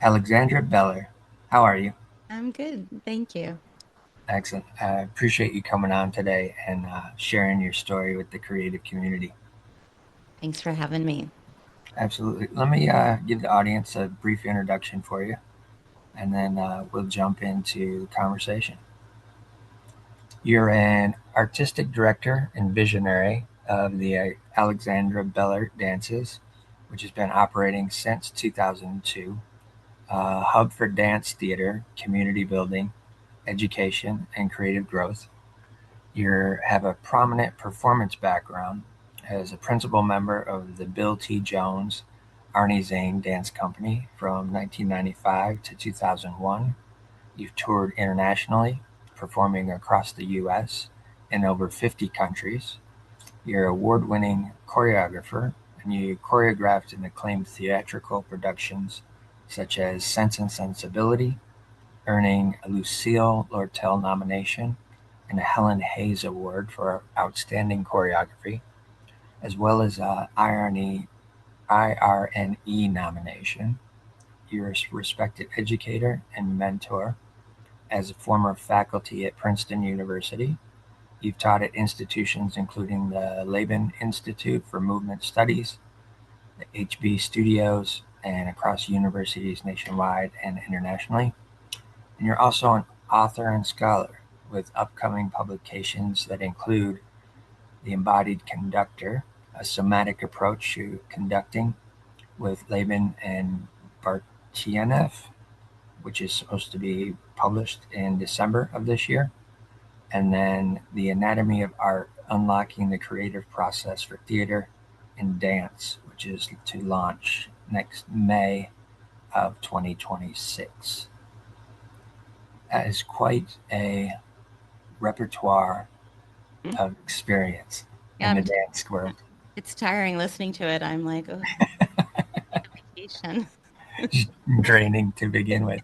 Alexandra Beller. How are you? I'm good. Thank you. Excellent. I appreciate you coming on today and sharing your story with the creative community. Thanks for having me. Absolutely. Let me give the audience a brief introduction for you, and then we'll jump into the conversation. You're an artistic director and visionary of the Alexandra Beller Dances, which has been operating since 2002, a hub for dance theater, community building, education, and creative growth. You have a prominent performance background as a principal member of the Bill T. Jones Arnie Zane Dance Company from 1995 to 2001. You've toured internationally, performing across the U.S. in over 50 countries. You're an award winning choreographer, and you choreographed in acclaimed theatrical productions such as Sense and Sensibility, earning a Lucille Lortel nomination and a Helen Hayes Award for Outstanding Choreography, as well as a IRNE nomination. You're a respected educator and mentor. As a former faculty at Princeton University, you've taught at institutions including the Laban Institute for Movement Studies, the HB Studios, and across universities nationwide and internationally. And you're also an author and scholar with upcoming publications that include The Embodied Conductor, a somatic approach to conducting with Laban and Bartiev, which is supposed to be published in December of this year. And then The Anatomy of Art, Unlocking the Creative Process for Theater and Dance, which is to launch next May of 2026. That is quite a repertoire Mm. of experience Yeah, in the dance world. it's tiring listening to it. I'm like, oh, vacation. Just draining to begin with.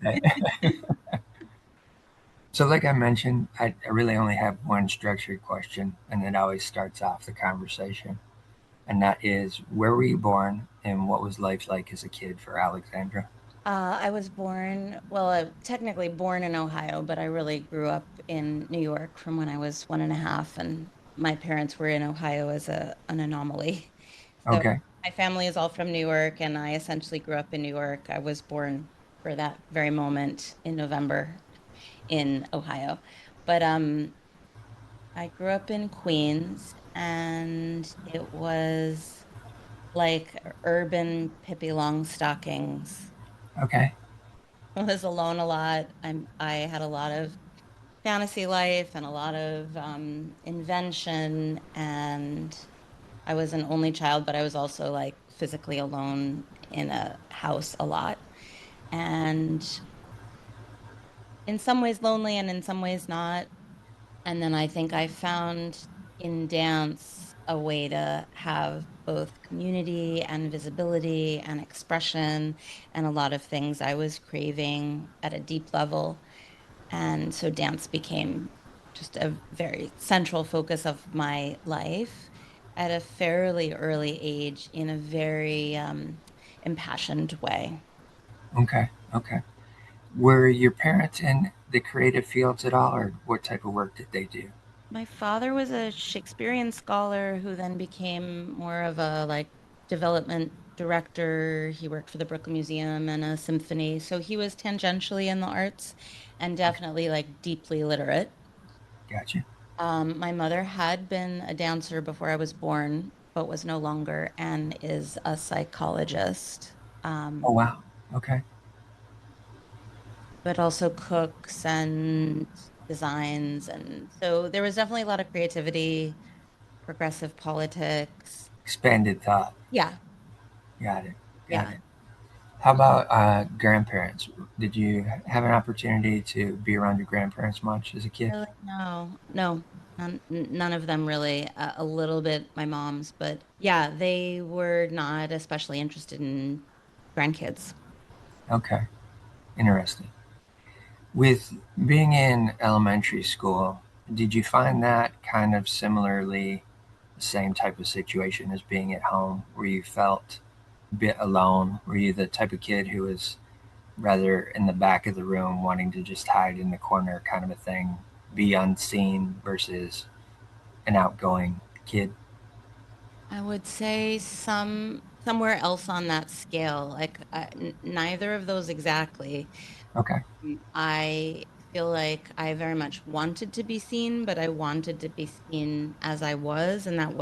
So, like I mentioned, I really only have one structured question, and it always starts off the conversation. And that is, where were you born, and what was life like as a kid for Alexandra? I was born, well, technically born in Ohio, but I really grew up in New York from when I was 1.5, and my parents were in Ohio as an anomaly. So Okay, my family is all from New York, and I essentially grew up in New York. I was born for that very moment in November in Ohio. But I grew up in Queens, and it was like urban Pippi Longstockings. okay, I was alone a lot. I had a lot of fantasy life and a lot of invention, and I was an only child, but I was also like physically alone in a house a lot, and in some ways lonely, and in some ways not. And then I think I found in dance a way to have both community and visibility and expression and a lot of things I was craving at a deep level. And so dance became just a very central focus of my life at a fairly early age in a very impassioned way. okay, okay. Were your parents in the creative fields at all, or what type of work did they do? My father was a Shakespearean scholar who then became more of a like development director. He worked for the Brooklyn Museum and a symphony. So he was tangentially in the arts and Okay, definitely like deeply literate. gotcha. My mother had been a dancer before I was born, but was no longer and is a psychologist, Oh, um, wow. Okay, but also cooks and designs. And so there was definitely a lot of creativity, progressive politics. expanded thought. Yeah, Got it, got yeah. it. How about grandparents? Did you have an opportunity to be around your grandparents much as a kid? Really, no, no, none of them really. A little bit my mom's, but yeah, they were not especially interested in grandkids. Okay, interesting. With being in elementary school, did you find that kind of similarly the same type of situation as being at home, where you felt a bit alone? Were you the type of kid who was rather in the back of the room, wanting to just hide in the corner, kind of a thing, be unseen versus an outgoing kid? I would say somewhere else on that scale. Like neither of those exactly. Okay. I feel like I very much wanted to be seen, but I wanted to be seen as I was, and that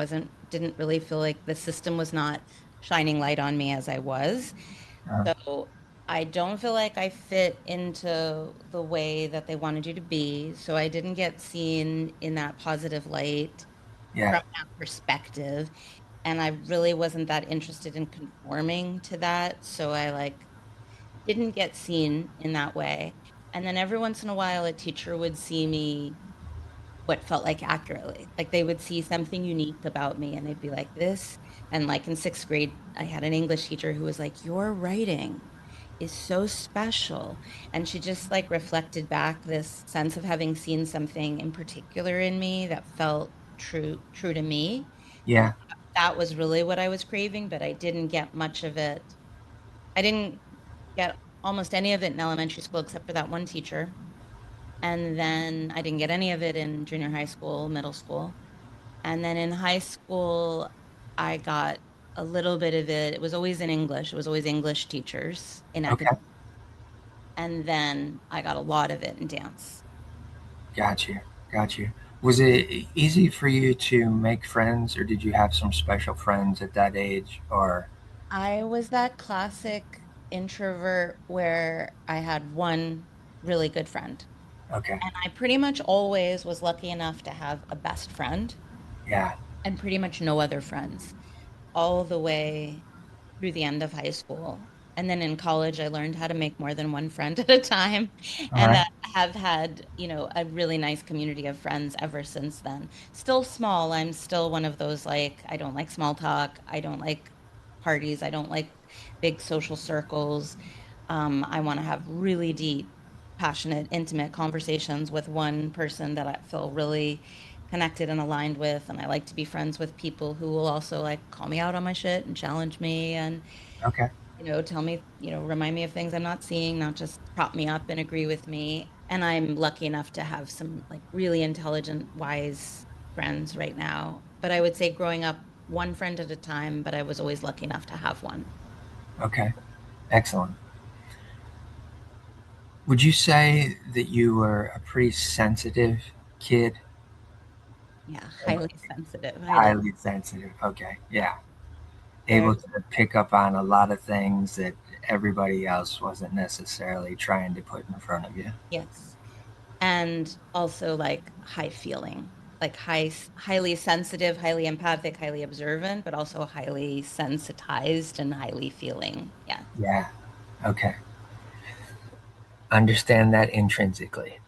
didn't really feel like the system was not shining light on me as I was. Uh, So I don't feel like I fit into the way that they wanted you to be. So I didn't get seen in that positive light yeah. from that perspective. And I really wasn't that interested in conforming to that. So I like didn't get seen in that way. And then every once in a while, a teacher would see me what felt like accurately. Like they would see something unique about me and they'd be like, this. And like in sixth grade, I had an English teacher who was like, your writing is so special. And she just like reflected back this sense of having seen something in particular in me that felt true to me. And Yeah. that was really what I was craving, but I didn't get much of it. I didn't get almost any of it in elementary school except for that one teacher. And then I didn't get any of it in junior high school, middle school. And then in high school, I got a little bit of it. It was always in English. It was always English teachers in Okay. academic. And then I got a lot of it in dance. Got you. Got you. Was it easy for you to make friends, or did you have some special friends at that age? Or, I was that classic introvert where I had one really good friend. okay. And I pretty much always was lucky enough to have a best friend Yeah. and pretty much no other friends all the way through the end of high school. And then in college, I learned how to make more than one friend at a time All and right. have had, a really nice community of friends ever since then. Still small. I'm still one of those like, I don't like small talk. I don't like parties. I don't like big social circles. I want to have really deep, passionate, intimate conversations with one person that I feel really connected and aligned with. And I like to be friends with people who will also like call me out on my shit and challenge me and, Okay. tell me, remind me of things I'm not seeing, not just prop me up and agree with me. And I'm lucky enough to have some like really intelligent, wise friends right now. But I would say growing up, one friend at a time, but I was always lucky enough to have one. Okay. Excellent. Would you say that you were a pretty sensitive kid? Yeah, highly sensitive. I did. Highly sensitive. Okay. Yeah. Very, Able to pick up on a lot of things that everybody else wasn't necessarily trying to put in front of you. yes. And also like high feeling, like highly sensitive, highly empathic, highly observant, but also highly sensitized and highly feeling. Yeah. Yeah. Okay. Understand that intrinsically.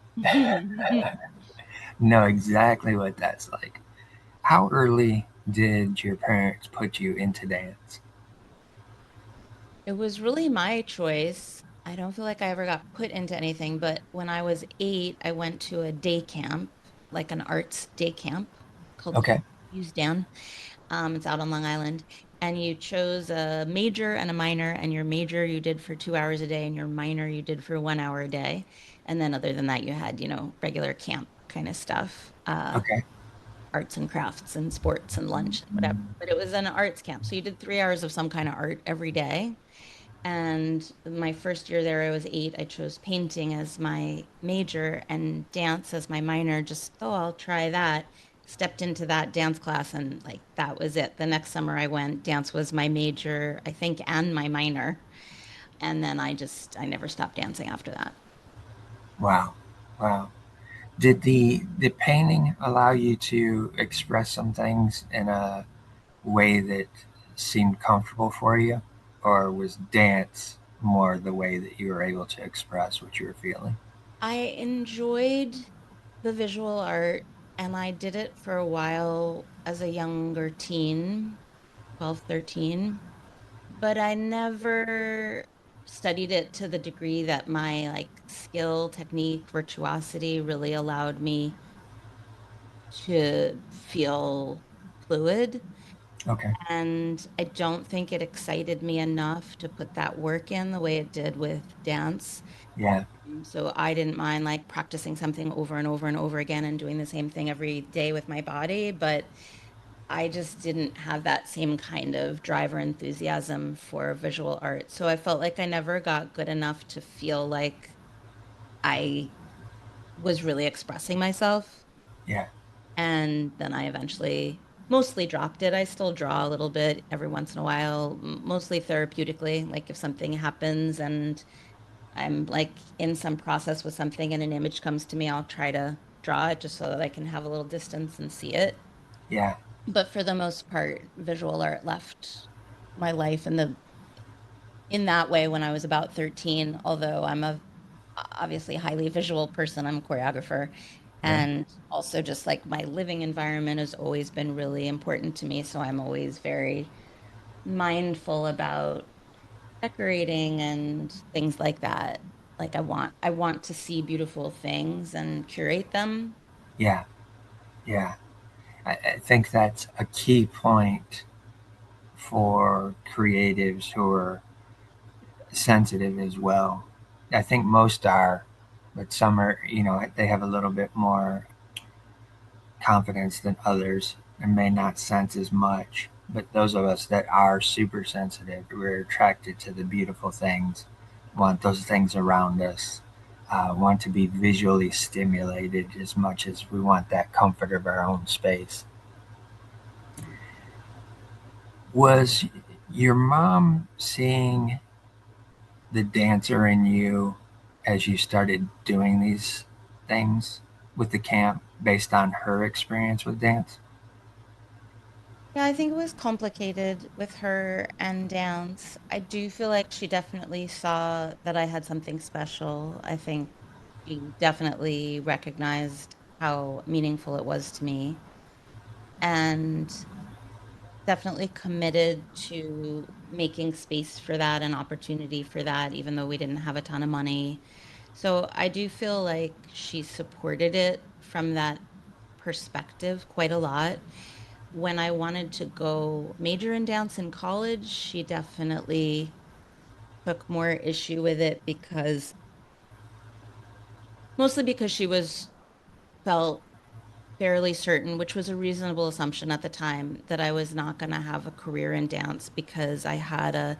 Know exactly what that's like. How early did your parents put you into dance? It was really my choice. I don't feel like I ever got put into anything, but when I was 8, I went to a day camp, like an arts day camp called Okay. Use Dan. It's out on Long Island. And you chose a major and a minor, and your major you did for 2 hours a day, and your minor you did for 1 hour a day. And then other than that, you had, regular camp kind of stuff, Okay. arts and crafts and sports and lunch and whatever. But it was an arts camp. So you did 3 hours of some kind of art every day. And my first year there, I was 8. I chose painting as my major and dance as my minor. Just, oh, I'll try that. Stepped into that dance class and like that was it. The next summer I went, dance was my major, I think, and my minor. And then I never stopped dancing after that. Wow. Wow. Did the painting allow you to express some things in a way that seemed comfortable for you, or was dance more the way that you were able to express what you were feeling? I enjoyed the visual art and I did it for a while as a younger teen, 12, 13. But I never studied it to the degree that my like skill, technique, virtuosity really allowed me to feel fluid. Okay. And I don't think it excited me enough to put that work in the way it did with dance. Yeah. So I didn't mind like practicing something over and over and over again and doing the same thing every day with my body, but I just didn't have that same kind of drive or enthusiasm for visual art. So I felt like I never got good enough to feel like I was really expressing myself. Yeah. And then I eventually mostly dropped it. I still draw a little bit every once in a while, mostly therapeutically. Like if something happens and I'm like in some process with something and an image comes to me, I'll try to draw it just so that I can have a little distance and see it. Yeah. But for the most part, visual art left my life in that way when I was about 13, although I'm a obviously highly visual person. I'm a choreographer. Yeah. And also just like my living environment has always been really important to me. So I'm always very mindful about decorating and things like that. Like I want to see beautiful things and curate them. Yeah. Yeah. I think that's a key point for creatives who are sensitive as well. I think most are, but some are, they have a little bit more confidence than others and may not sense as much. But those of us that are super sensitive, we're attracted to the beautiful things, want those things around us, want to be visually stimulated as much as we want that comfort of our own space. Was your mom seeing the dancer in you as you started doing these things with the camp based on her experience with dance? Yeah, I think it was complicated with her and dance. I do feel like she definitely saw that I had something special. I think she definitely recognized how meaningful it was to me and definitely committed to making space for that and opportunity for that, even though we didn't have a ton of money. So I do feel like she supported it from that perspective quite a lot. When I wanted to go major in dance in college, she definitely took more issue with it because mostly because she was felt fairly certain, which was a reasonable assumption at the time, that I was not going to have a career in dance because I had a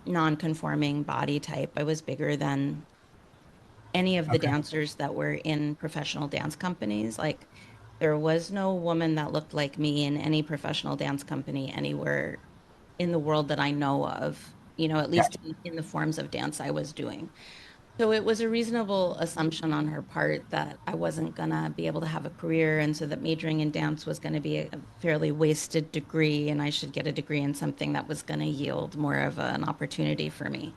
non-conforming body type. I was bigger than any of the Okay. dancers that were in professional dance companies. Like there was no woman that looked like me in any professional dance company anywhere in the world that I know of, at least Gotcha. in the forms of dance I was doing. So it was a reasonable assumption on her part that I wasn't gonna be able to have a career, and so that majoring in dance was gonna be a fairly wasted degree, and I should get a degree in something that was gonna yield more of an opportunity for me.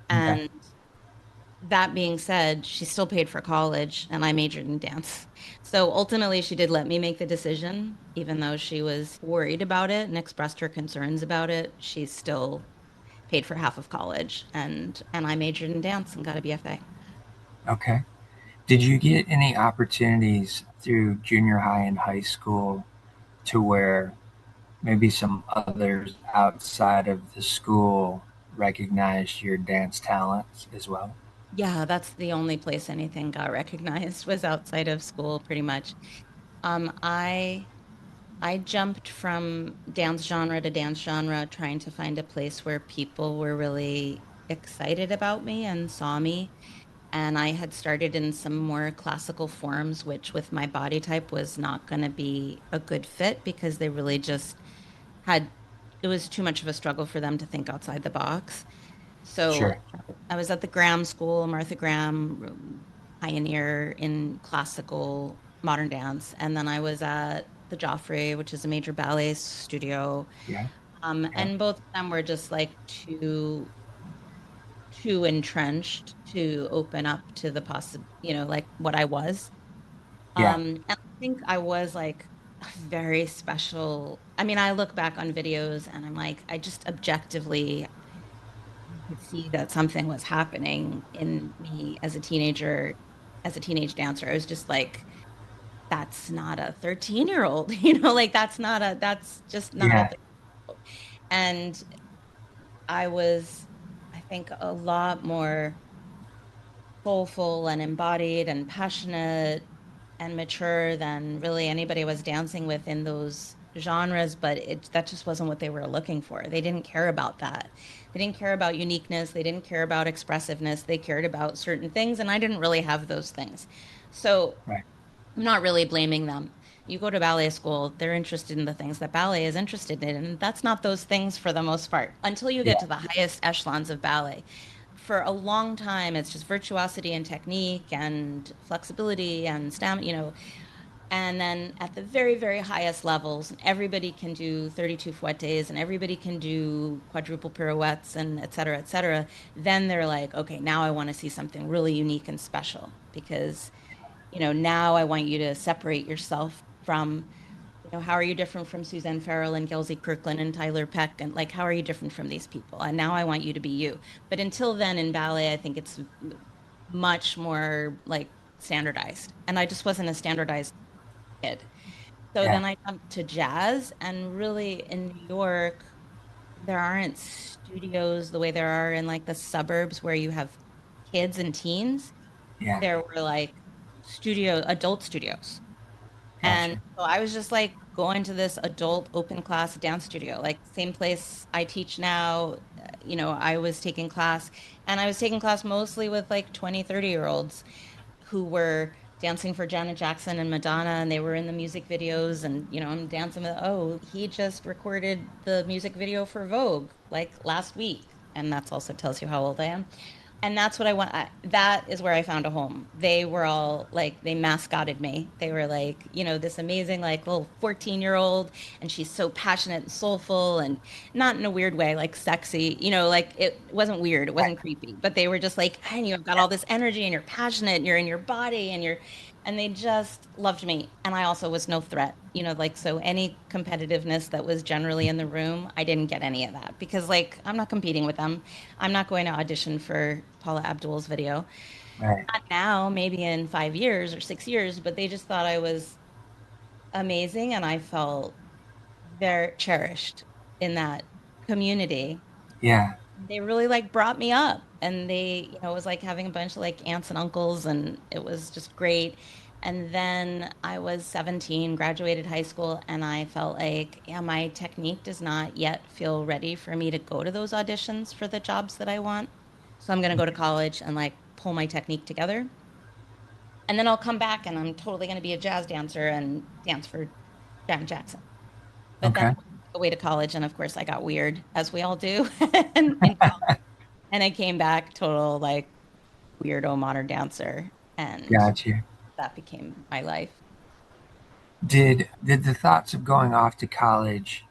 Okay. And that being said, she still paid for college, and I majored in dance. So ultimately, she did let me make the decision, even though she was worried about it and expressed her concerns about it. She still paid for half of college, and I majored in dance and got a BFA. Okay. Did you get any opportunities through junior high and high school to where maybe some others outside of the school recognized your dance talents as well? Yeah, that's the only place anything got recognized was outside of school, pretty much. I jumped from dance genre to dance genre, trying to find a place where people were really excited about me and saw me. And I had started in some more classical forms, which with my body type was not going to be a good fit because they really just had, it was too much of a struggle for them to think outside the box. So Sure. I was at the Graham School, Martha Graham, pioneer in classical modern dance. And then I was at the Joffrey, which is a major ballet studio. Yeah. Yeah. And both of them were just like too entrenched to open up to the like what I was. Yeah. And I think I was like a very special. I mean, I look back on videos and I'm like, I just objectively could see that something was happening in me as a teenager, as a teenage dancer. I was just like, that's not a 13-year-old, like that's just not a Yeah. thing. And I was, I think, a lot more soulful and embodied and passionate and mature than really anybody was dancing with in those genres, but that just wasn't what they were looking for. They didn't care about that. They didn't care about uniqueness. They didn't care about expressiveness. They cared about certain things, and I didn't really have those things. So Right. I'm not really blaming them. You go to ballet school, they're interested in the things that ballet is interested in, and that's not those things for the most part until you get Yeah. to the highest echelons of ballet. For a long time, it's just virtuosity and technique and flexibility and stamina, and then at the very, very highest levels, everybody can do 32 fouettes and everybody can do quadruple pirouettes and et cetera, et cetera. Then they're like, okay, now I want to see something really unique and special because now I want you to separate yourself from, how are you different from Suzanne Farrell and Gilsey Kirkland and Tyler Peck? And like, how are you different from these people? And now I want you to be you. But until then in ballet, I think it's much more like standardized. And I just wasn't a standardized kid. So Yeah. then I jumped to jazz, and really in New York, there aren't studios the way there are in like the suburbs where you have kids and teens. Yeah. There were like adult studios. And Gotcha. so I was just like going to this adult open class dance studio, like same place I teach now. I was taking class, and I was taking class mostly with like 20, 30-year-olds who were dancing for Janet Jackson and Madonna, and they were in the music videos. And, I'm dancing with, oh, he just recorded the music video for Vogue like last week. And that's also tells you how old I am. And that's what I want. That is where I found a home. They were all like, they mascotted me. They were like, this amazing, like little 14-year-old, and she's so passionate and soulful and not in a weird way, like sexy, like it wasn't weird. It Right. wasn't creepy, but they were just like, and you've got all this energy and you're passionate and you're in your body and they just loved me. And I also was no threat, like, so any competitiveness that was generally in the room, I didn't get any of that because, like, I'm not competing with them. I'm not going to audition for Paula Abdul's video. Right. Not now, maybe in 5 years or 6 years, but they just thought I was amazing and I felt very cherished in that community. Yeah. They really like brought me up, and it was like having a bunch of like aunts and uncles, and it was just great. And then I was 17, graduated high school, and I felt like, yeah, my technique does not yet feel ready for me to go to those auditions for the jobs that I want. So I'm going to go to college and like pull my technique together. And then I'll come back and I'm totally going to be a jazz dancer and dance for Janet Jackson. But then I Okay. went away to college, and of course I got weird, as we all do, in and I came back total like weirdo modern dancer, and Gotcha. that became my life. Did the thoughts of going off to college,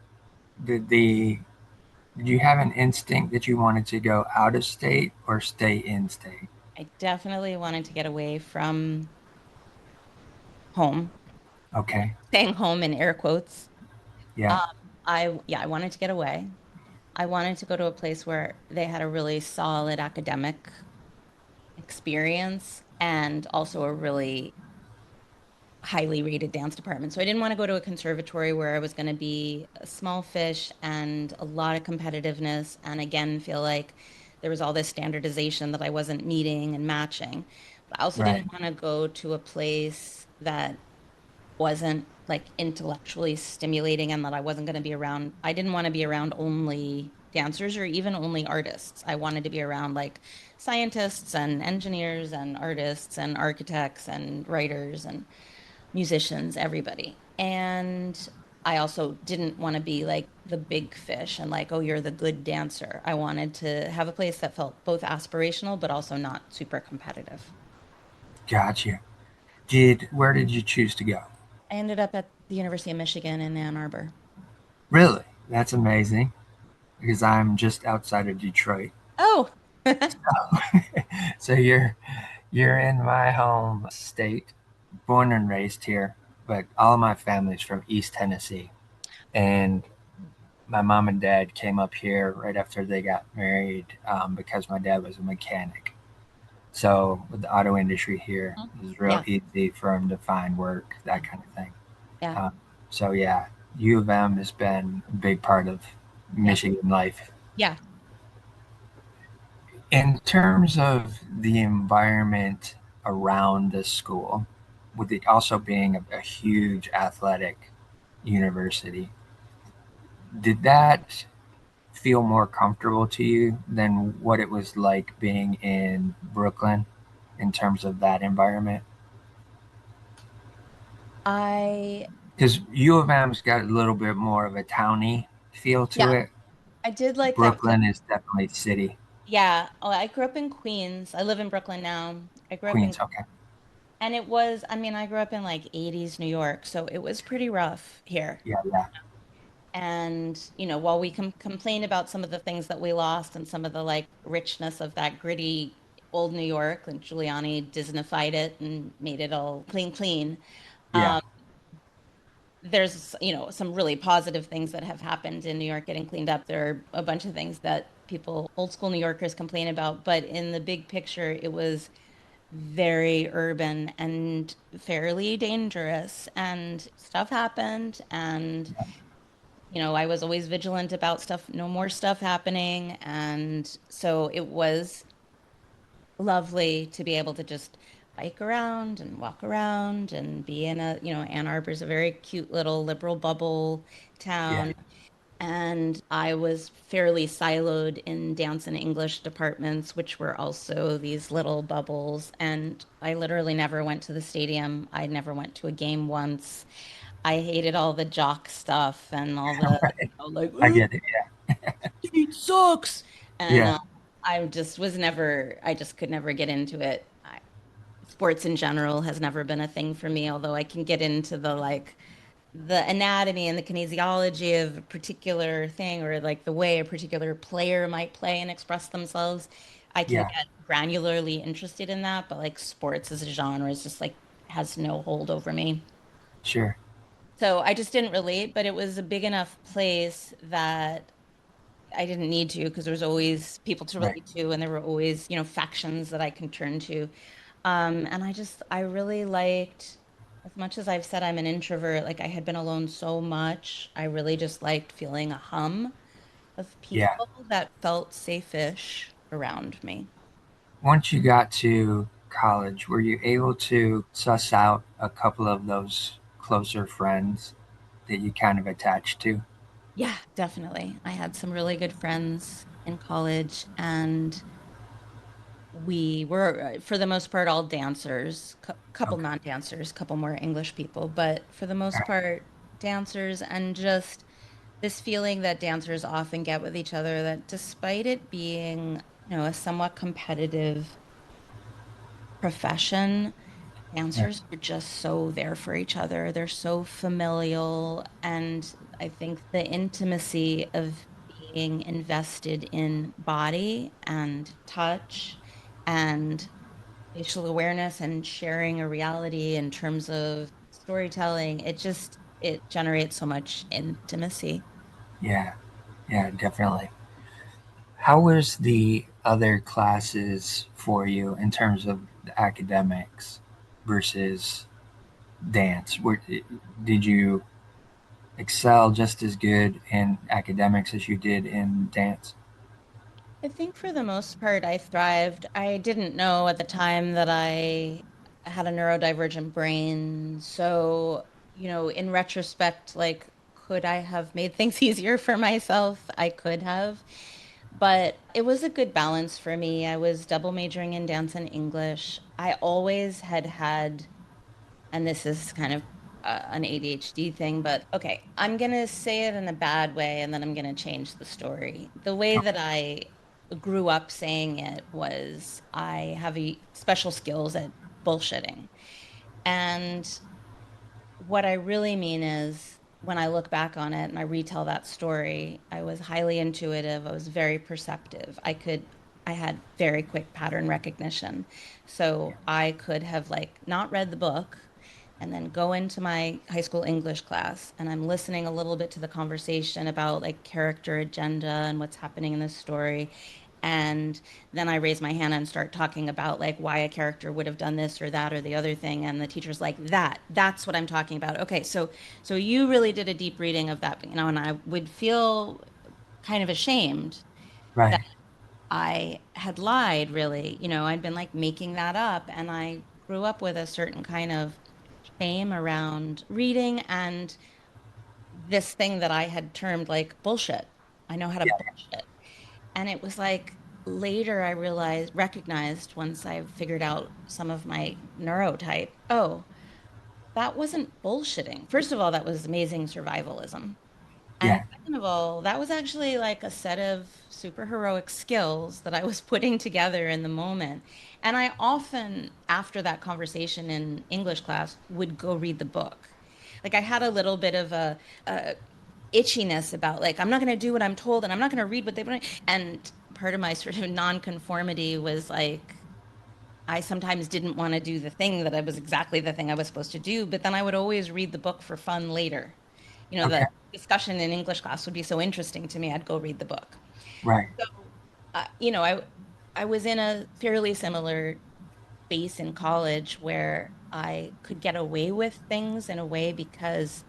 did the did you have an instinct that you wanted to go out of state or stay in state? I definitely wanted to get away from home, Okay. saying home in air quotes. Um, Yeah. I wanted to get away. I wanted to go to a place where they had a really solid academic experience and also a really highly rated dance department. So I didn't want to go to a conservatory where I was going to be a small fish and a lot of competitiveness. And again, feel like there was all this standardization that I wasn't meeting and matching. But I also Right. didn't want to go to a place that wasn't like intellectually stimulating and that I wasn't going to be around. I didn't want to be around only dancers or even only artists. I wanted to be around like scientists and engineers and artists and architects and writers and musicians, everybody. And I also didn't want to be like the big fish and like, oh, you're the good dancer. I wanted to have a place that felt both aspirational, but also not super competitive. Gotcha. Where did you choose to go? I ended up at the University of Michigan in Ann Arbor. Really? That's amazing because I'm just outside of Detroit. Oh, So you're in my home state, born and raised here, but all of my family's from East Tennessee. And my mom and dad came up here right after they got married because my dad was a mechanic. So with the auto industry here, it was real yeah, easy for him to find work, that kind of thing. yeah. Um, so yeah, U of M has been a big part of. Yeah. Michigan life. Yeah. In terms of the environment around the school, with it also being a huge athletic university, did that feel more comfortable to you than what it was like being in Brooklyn in terms of that environment? I Because U of M's got a little bit more of a towny feel to yeah, it. I did like that. Brooklyn is definitely city. Yeah. Oh, I grew up in Queens. I live in Brooklyn now. I grew up in, Queens, okay. and it was, I mean, I grew up in like 80s New York, so it was pretty rough here. Yeah, yeah, And, while we complain about some of the things that we lost and some of the like richness of that gritty old New York, and Giuliani Disneyfied it and made it all clean, clean. yeah, Um, there's, some really positive things that have happened in New York getting cleaned up. There are a bunch of things that people, old school New Yorkers, complain about, but in the big picture, it was very urban and fairly dangerous, and stuff happened. And I was always vigilant about stuff, no more stuff happening. And so it was lovely to be able to just bike around and walk around and be in Ann Arbor's a very cute little liberal bubble yeah, town. And I was fairly siloed in dance and English departments, which were also these little bubbles. And I literally never went to the stadium. I never went to a game once. I hated all the jock stuff and all the, right. like, I "Oh, get it. it sucks." And Yeah, I just was never, I just could never get into it. Sports in general has never been a thing for me, although I can get into the anatomy and the kinesiology of a particular thing, or like the way a particular player might play and express themselves. I can yeah, get granularly interested in that, but like sports as a genre is just like has no hold over me. sure. So I just didn't relate, but it was a big enough place that I didn't need to, because there was always people to Right. relate to, and there were always, factions that I can turn to. And I really liked, as much as I've said I'm an introvert, like I had been alone so much, I really just liked feeling a hum of Yeah. people that felt safe-ish around me. Once you got to college, were you able to suss out a couple of those closer friends that you kind of attached to? Yeah, definitely. I had some really good friends in college, and we were, for the most part, all dancers, couple Okay. non-dancers, couple more English people, but for the most part, dancers. And just this feeling that dancers often get with each other, that despite it being, a somewhat competitive profession, Right. dancers are just so there for each other. They're so familial. And I think the intimacy of being invested in body and touch and facial awareness and sharing a reality in terms of storytelling, it generates so much intimacy. Yeah. Yeah, definitely. How was the other classes for you in terms of the academics versus dance? Did you excel just as good in academics as you did in dance? I think for the most part, I thrived. I didn't know at the time that I had a neurodivergent brain. So, in retrospect, like, could I have made things easier for myself? I could have. But it was a good balance for me. I was double majoring in dance and English. I always had, and this is kind of an ADHD thing, but okay, I'm gonna say it in a bad way and then I'm gonna change the story. The way that Okay. I grew up saying it was I have special skills at bullshitting. And what I really mean is, when I look back on it and I retell that story, I was highly intuitive. I was very perceptive. I had very quick pattern recognition. Yeah. So I could have like not read the book and then go into my high school English class, and I'm listening a little bit to the conversation about like character agenda and what's happening in this story. And then I raise my hand and start talking about like why a character would have done this or that or the other thing. And the teacher's like, that's what I'm talking about. Okay, so you really did a deep reading of that, and I would feel kind of ashamed that Right. I had lied, really. I'd been like making that up. And I grew up with a certain kind of shame around reading and this thing that I had termed like bullshit. I know how to Yeah. bullshit. And it was like later I recognized once I figured out some of my neurotype, oh, that wasn't bullshitting. First of all, that was amazing survivalism. And Yeah. second of all, that was actually like a set of superheroic skills that I was putting together in the moment. And I often, after that conversation in English class, would go read the book. Like I had a little bit of a itchiness about like, I'm not going to do what I'm told and I'm not going to read what they want. And part of my sort of nonconformity was like, I sometimes didn't want to do the thing that I was exactly the thing I was supposed to do, but then I would always read the book for fun later. Okay. The discussion in English class would be so interesting to me, I'd go read the book. Right. So, I was in a fairly similar space in college where I could get away with things in a way because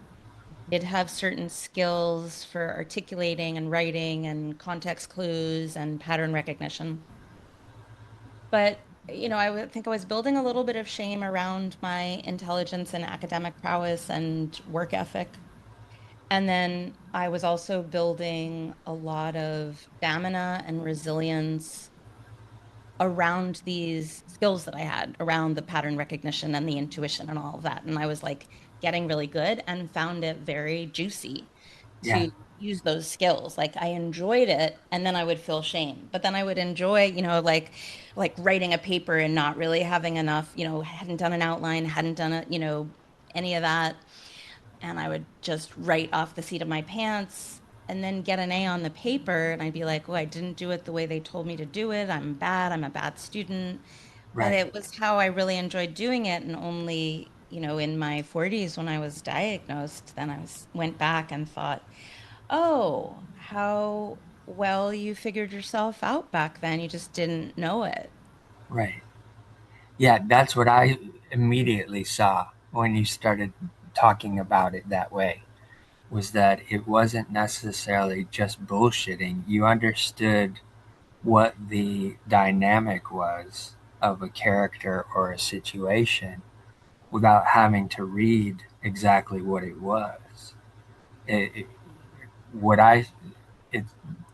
I did have certain skills for articulating and writing and context clues and pattern recognition. But, I would think I was building a little bit of shame around my intelligence and academic prowess and work ethic. And then I was also building a lot of stamina and resilience around these skills that I had around the pattern recognition and the intuition and all of that. And I was like getting really good and found it very juicy Yeah. to use those skills. Like I enjoyed it and then I would feel shame. But then I would enjoy, like writing a paper and not really having enough, hadn't done an outline, hadn't done it, any of that, and I would just write off the seat of my pants and then get an A on the paper. And I'd be like, oh, I didn't do it the way they told me to do it. I'm bad. I'm a bad student. But Right. it was how I really enjoyed doing it. And only, in my 40s when I was diagnosed, then went back and thought, oh, how well you figured yourself out back then. You just didn't know it. Right. Yeah, that's what I immediately saw when you started talking about it that way, was that it wasn't necessarily just bullshitting. You understood what the dynamic was of a character or a situation without having to read exactly what it was. It, what I it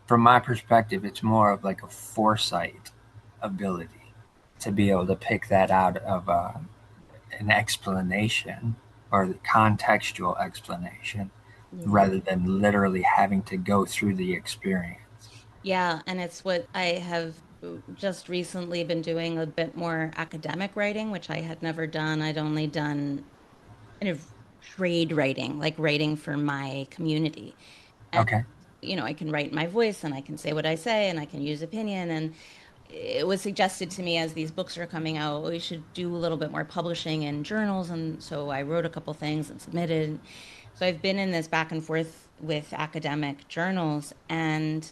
From my perspective, it's more of like a foresight ability to be able to pick that out of an explanation or the contextual explanation Yeah. rather than literally having to go through the experience. Yeah, and it's what I have just recently been doing a bit more academic writing, which I had never done. I'd only done kind of trade writing, like writing for my community. And, Okay. I can write my voice and I can say what I say and I can use opinion. And it was suggested to me as these books are coming out, we should do a little bit more publishing in journals. And so I wrote a couple things and submitted. So I've been in this back and forth with academic journals. And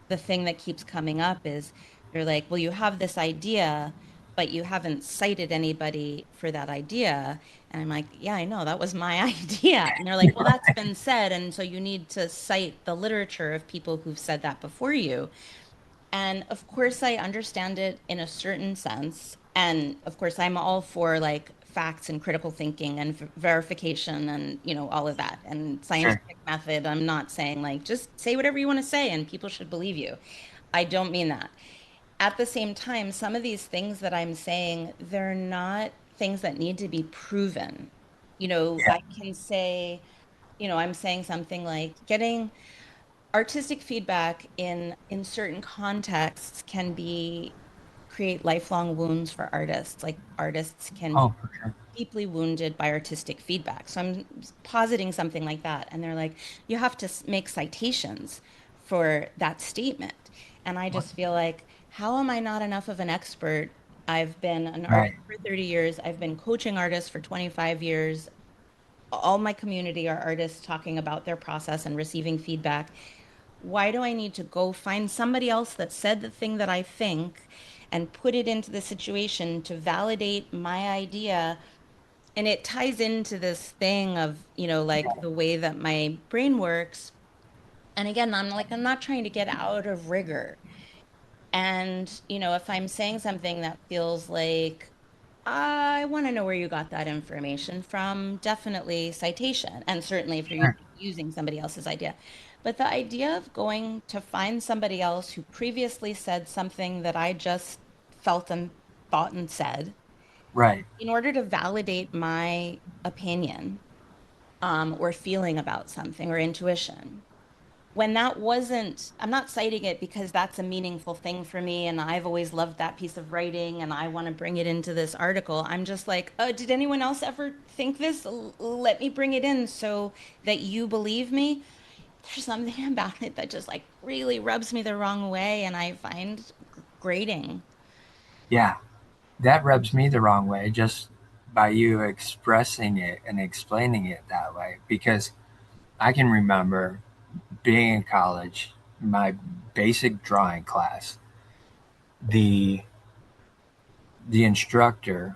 the thing that keeps coming up is they're like, well, you have this idea, but you haven't cited anybody for that idea. And I'm like, yeah, I know, that was my idea. And they're like, well, that's been said. And so you need to cite the literature of people who've said that before you. And of course, I understand it in a certain sense. And of course, I'm all for like facts and critical thinking and verification and, all of that and Sure. scientific method. I'm not saying like just say whatever you want to say and people should believe you. I don't mean that. At the same time, some of these things that I'm saying, they're not things that need to be proven. Yeah. I can say, I'm saying something like getting artistic feedback in certain contexts can be create lifelong wounds for artists. Like artists can be Oh, for sure. deeply wounded by artistic feedback. So I'm positing something like that, and they're like, you have to make citations for that statement. And I What? just feel like, how am I not enough of an expert? I've been an artist Right. for 30 years. I've been coaching artists for 25 years. All my community are artists talking about their process and receiving feedback. Why do I need to go find somebody else that said the thing that I think and put it into the situation to validate my idea? And it ties into this thing of, like Yeah. the way that my brain works. And again, I'm not trying to get out of rigor. And, if I'm saying something that feels like, I want to know where you got that information from, definitely citation. And certainly if you're Sure. using somebody else's idea. But the idea of going to find somebody else who previously said something that I just felt and thought and said Right. in order to validate my opinion, or feeling about something or intuition, when that wasn't, I'm not citing it because that's a meaningful thing for me and I've always loved that piece of writing and I want to bring it into this article. I'm just like, oh, did anyone else ever think this? Let me bring it in so that you believe me. There's something about it that just like really rubs me the wrong way and I find grating. Yeah. That rubs me the wrong way just by you expressing it and explaining it that way. Because I can remember being in college, my basic drawing class, the the instructor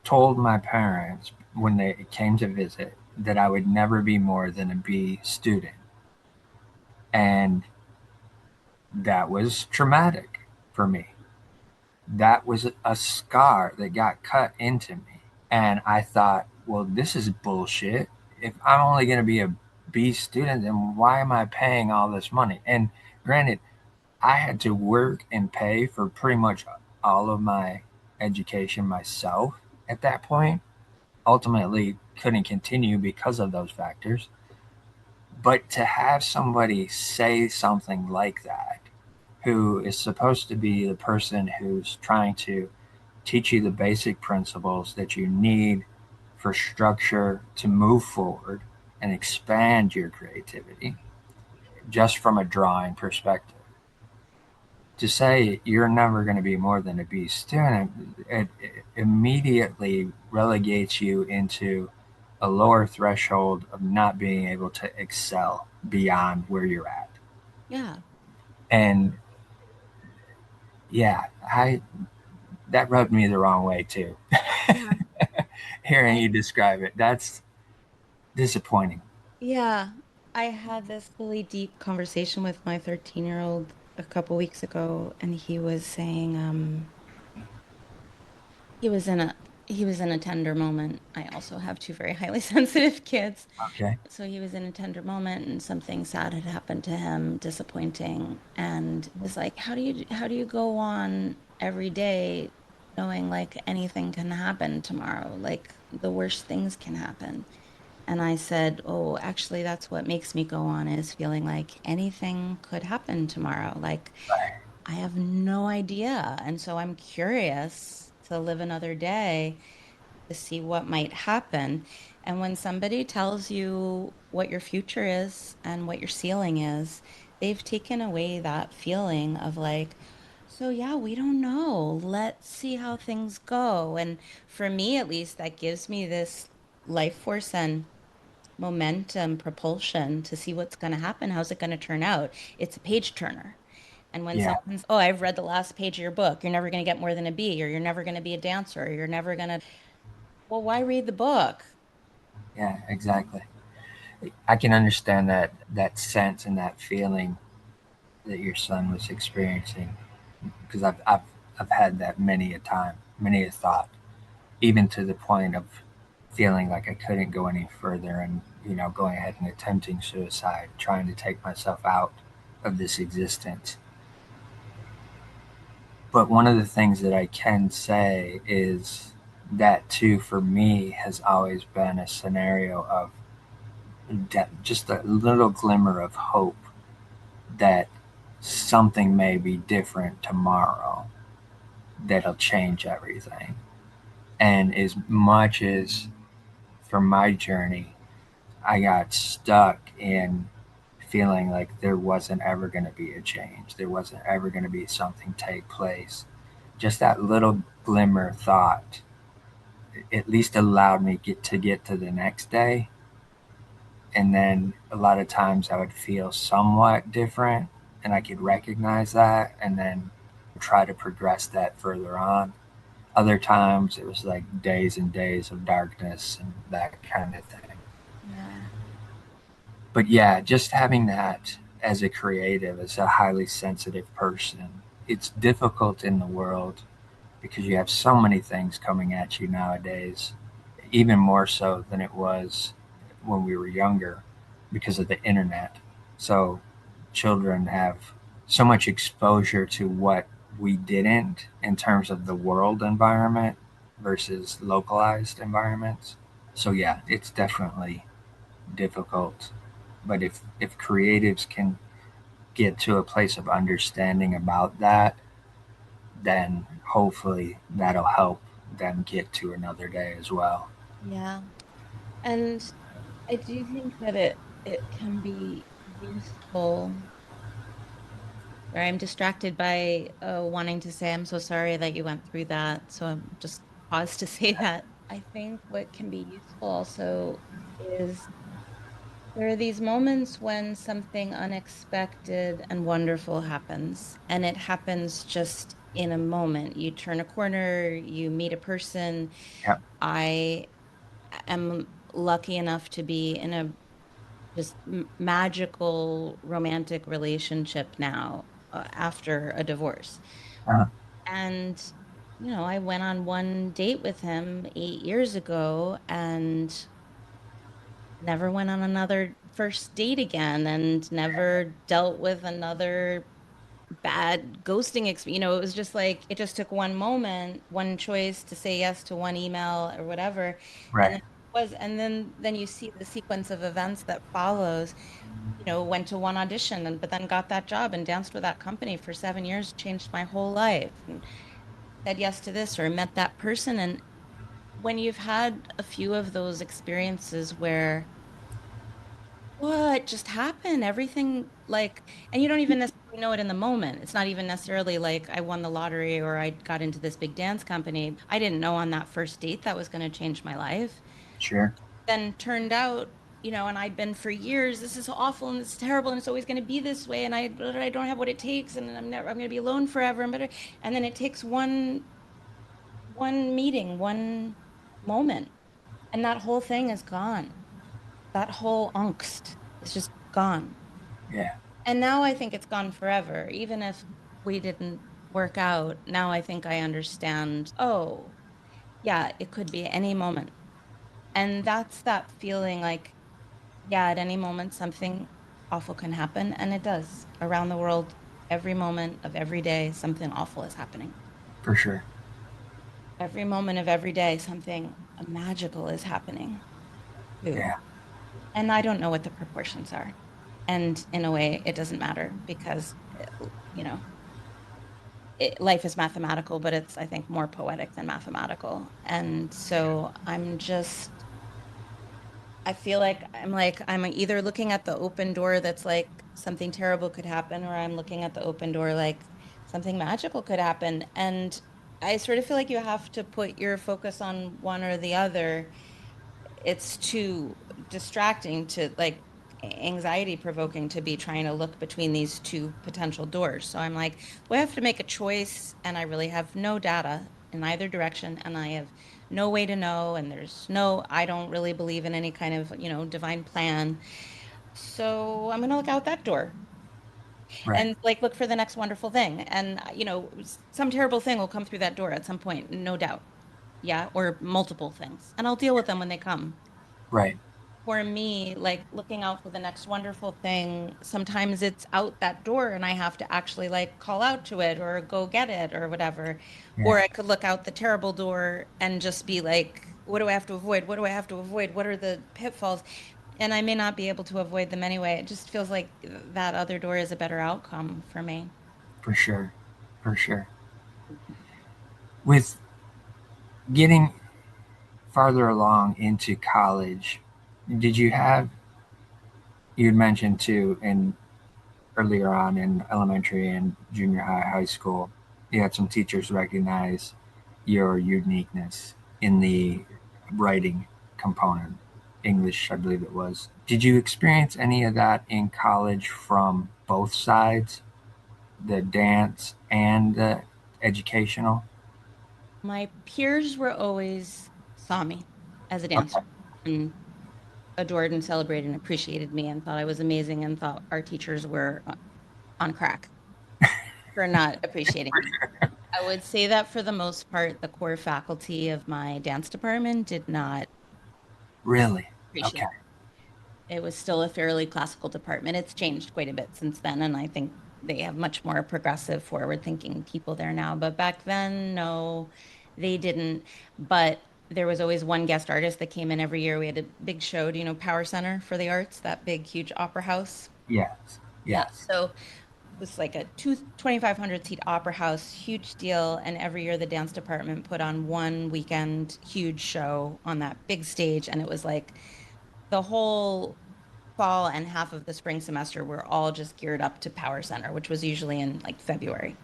told my parents when they came to visit that I would never be more than a B student. And that was traumatic for me. That was a scar that got cut into me. And I thought, well, this is bullshit. If I'm only going to be a B student, then why am I paying all this money? And granted, I had to work and pay for pretty much all of my education myself at that point. Ultimately, couldn't continue because of those factors. But to have somebody say something like that, who is supposed to be the person who's trying to teach you the basic principles that you need for structure to move forward and expand your creativity just from a drawing perspective. To say you're never going to be more than a B student, it immediately relegates you into a lower threshold of not being able to excel beyond where you're at. Yeah. And yeah, I that rubbed me the wrong way too. Yeah. Hearing I you describe it, that's disappointing. Yeah, I had this really deep conversation with my 13-year-old a couple weeks ago, and he was saying, he was in a he was in a tender moment. I also have two very highly sensitive kids. Okay. So he was in a tender moment and something sad had happened to him, disappointing, and was like, how do you go on every day knowing like anything can happen tomorrow? Like the worst things can happen. And I said, oh, actually, that's what makes me go on is feeling like anything could happen tomorrow. Like Right. I have no idea. And so I'm curious to live another day to see what might happen. And when somebody tells you what your future is and what your ceiling is, they've taken away that feeling of like, so yeah, we don't know. Let's see how things go. And for me, at least, that gives me this life force and momentum propulsion to see what's going to happen. How's it going to turn out? It's a page turner. And when Yeah. someone's, oh, I've read the last page of your book, you're never going to get more than a B, or you're never going to be a dancer, or you're never going to, well, why read the book? Yeah. Exactly. I can understand that sense and that feeling that your son was experiencing because I've had that many a time, many a thought, even to the point of feeling like I couldn't go any further and going ahead and attempting suicide, trying to take myself out of this existence. But one of the things that I can say is that too for me has always been a scenario of just a little glimmer of hope that something may be different tomorrow that'll change everything. And as much as for my journey, I got stuck in feeling like there wasn't ever going to be a change, there wasn't ever going to be something take place. Just that little glimmer thought at least allowed me get to the next day, and then a lot of times I would feel somewhat different and I could recognize that and then try to progress that further on. Other times it was like days and days of darkness and that kind of thing. Yeah. But yeah, just having that as a creative, as a highly sensitive person, it's difficult in the world because you have so many things coming at you nowadays, even more so than it was when we were younger because of the internet. So children have so much exposure to what we didn't in terms of the world environment versus localized environments. So yeah, it's definitely difficult. But if creatives can get to a place of understanding about that, then hopefully that'll help them get to another day as well. Yeah. And I do think that it can be useful. Or I'm distracted by wanting to say I'm so sorry that you went through that. So I'm just pause to say that. I think what can be useful also is there are these moments when something unexpected and wonderful happens, and it happens just in a moment. You turn a corner, you meet a person. Yeah. I am lucky enough to be in a just magical romantic relationship now after a divorce. Uh, And, I went on one date with him 8 years ago and never went on another first date again and never dealt with another bad ghosting experience. It was just like it just took one moment, one choice to say yes to one email or whatever. And right. then and then you see the sequence of events that follows. Went to one audition but then got that job and danced with that company for 7 years, changed my whole life, and said yes to this or met that person. And when you've had a few of those experiences where what just happened? Everything like, and you don't even necessarily know it in the moment. It's not even necessarily like I won the lottery or I got into this big dance company. I didn't know on that first date that was going to change my life. Sure. Then turned out, and I'd been for years, this is awful and this is terrible and it's always going to be this way. And I don't have what it takes and I'm going to be alone forever. And then it takes one meeting, one moment, and that whole thing is gone. That whole angst is just gone. Yeah. And now I think it's gone forever. Even if we didn't work out, now I think I understand, oh, yeah, it could be any moment. And that's that feeling like, yeah, at any moment something awful can happen. And it does around the world. Every moment of every day, something awful is happening. For sure. Every moment of every day, something magical is happening too. Yeah. And I don't know what the proportions are. And in a way, it doesn't matter because, you know, life is mathematical, but it's, I think, more poetic than mathematical. And so I feel like I'm either looking at the open door that's like something terrible could happen, or I'm looking at the open door like something magical could happen. And I sort of feel like you have to put your focus on one or the other. It's too distracting to like anxiety provoking to be trying to look between these two potential doors. So I'm like, well, I have to make a choice and I really have no data in either direction and I have no way to know and I don't really believe in any kind of, divine plan. So I'm going to look out that door Right. and like look for the next wonderful thing. And some terrible thing will come through that door at some point, no doubt. Yeah, or multiple things. And I'll deal with them when they come. Right. For me, like looking out for the next wonderful thing, sometimes it's out that door and I have to actually like call out to it or go get it or whatever. Or Yeah. I could look out the terrible door and just be like, what do I have to avoid? What do I have to avoid? What are the pitfalls? And I may not be able to avoid them anyway. It just feels like that other door is a better outcome for me. For sure. For sure. With getting farther along into college, did you have, you had mentioned too, in earlier on in elementary and junior high, high school, you had some teachers recognize your uniqueness in the writing component, English, I believe it was. Did you experience any of that in college from both sides, the dance and the educational? My peers were always saw me as a Okay. dancer. adored and celebrated and appreciated me and thought I was amazing and thought our teachers were on crack for not appreciating me. I would say that for the most part, the core faculty of my dance department did not Really? Okay. appreciate it. It was still a fairly classical department. It's changed quite a bit since then, and I think they have much more progressive, forward-thinking people there now. But back then, no, they didn't. But there was always one guest artist that came in every year. We had a big show, do you know, Power Center for the Arts, that big, huge opera house? Yes. Yeah. Yes. So was like a 2,500 seat opera house, huge deal. And every year the dance department put on one weekend huge show on that big stage. And it was like the whole fall and half of the spring semester were all just geared up to Power Center, which was usually in like February.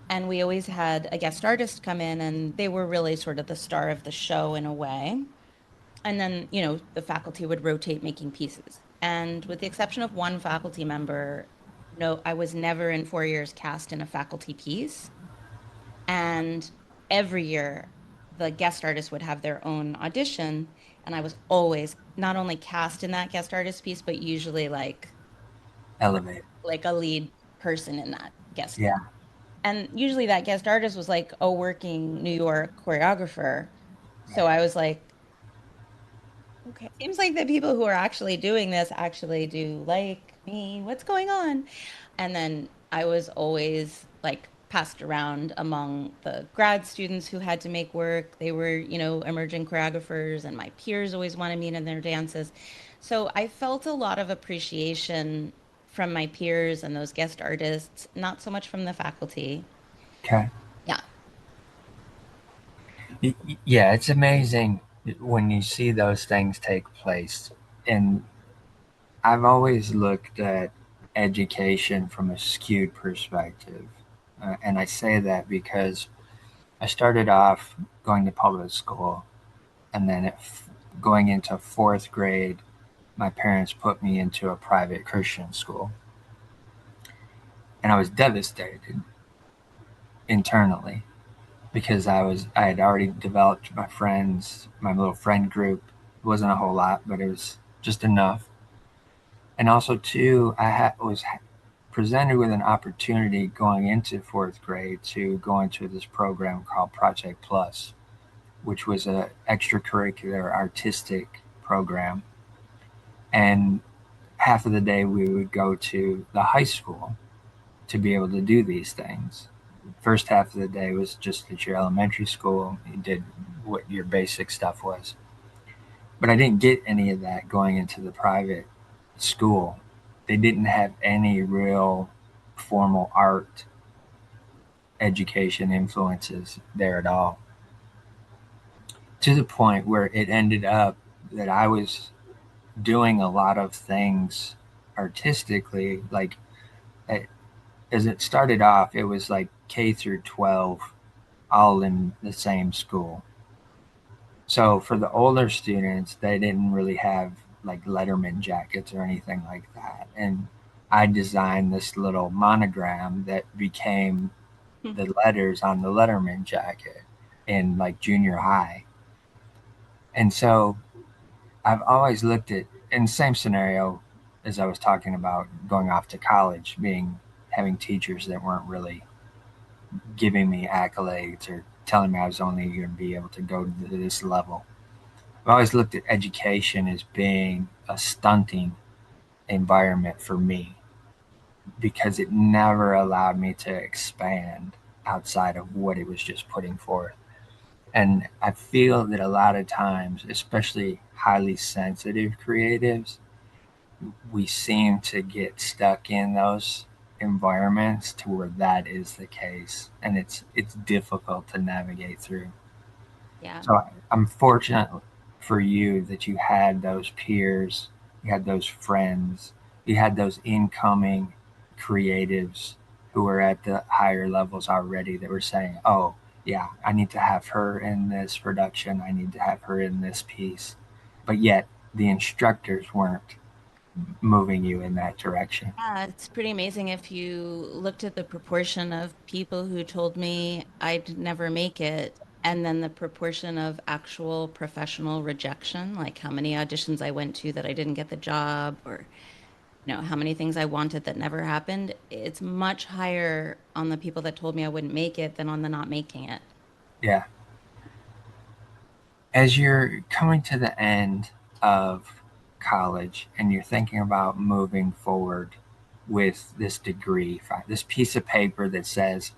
And we always had a guest artist come in, and they were really sort of the star of the show in a way. And then, you know, the faculty would rotate making pieces. And with the exception of one faculty member, no, I was never in 4 years cast in a faculty piece. And every year, the guest artist would have their own audition. And I was always not only cast in that guest artist piece, but usually Elevate. like a lead person in that guest. Yeah. And usually that guest artist was like a working New York choreographer. So Right. I was like, okay, seems like the people who are actually doing this actually do like me. What's going on? And then I was always like passed around among the grad students who had to make work. They were, you know, emerging choreographers, and my peers always wanted me in their dances. So I felt a lot of appreciation from my peers and those guest artists, not so much from the faculty. Okay. Yeah. Yeah, it's amazing when you see those things take place. And I've always looked at education from a skewed perspective. And I say that because I started off going to public school, and then going into fourth grade, my parents put me into a private Christian school. And I was devastated internally because I had already developed my friends, my little friend group. It wasn't a whole lot, but it was just enough. And also, too, was presented with an opportunity going into fourth grade to go into this program called Project Plus, which was a extracurricular artistic program. And half of the day we would go to the high school to be able to do these things. First half of the day was just at your elementary school. You did what your basic stuff was. But I didn't get any of that going into the private school. They didn't have any real formal art education influences there at all. To the point where it ended up that I was doing a lot of things artistically. Like, as it started off, it was like K through 12 all in the same school. So for the older students, they didn't really have like Letterman jackets or anything like that. And I designed this little monogram that became the letters on the Letterman jacket in like junior high. And so I've always looked at in the same scenario as I was talking about going off to college, being having teachers that weren't really giving me accolades or telling me I was only going to be able to go to this level. I've always looked at education as being a stunting environment for me because it never allowed me to expand outside of what it was just putting forth. And I feel that a lot of times, especially highly sensitive creatives, we seem to get stuck in those environments to where that is the case, and it's difficult to navigate through. Yeah. So I'm fortunate for you that you had those peers, you had those friends, you had those incoming creatives who were at the higher levels already that were saying, "Oh, yeah, I need to have her in this production. I need to have her in this piece." But yet the instructors weren't moving you in that direction. Yeah, it's pretty amazing if you looked at the proportion of people who told me I'd never make it And then the proportion of actual professional rejection, like how many auditions I went to that I didn't get the job, or how many things I wanted that never happened, it's much higher on the people that told me I wouldn't make it than on the not making it. Yeah. As you're coming to the end of college and you're thinking about moving forward with this degree, this piece of paper that says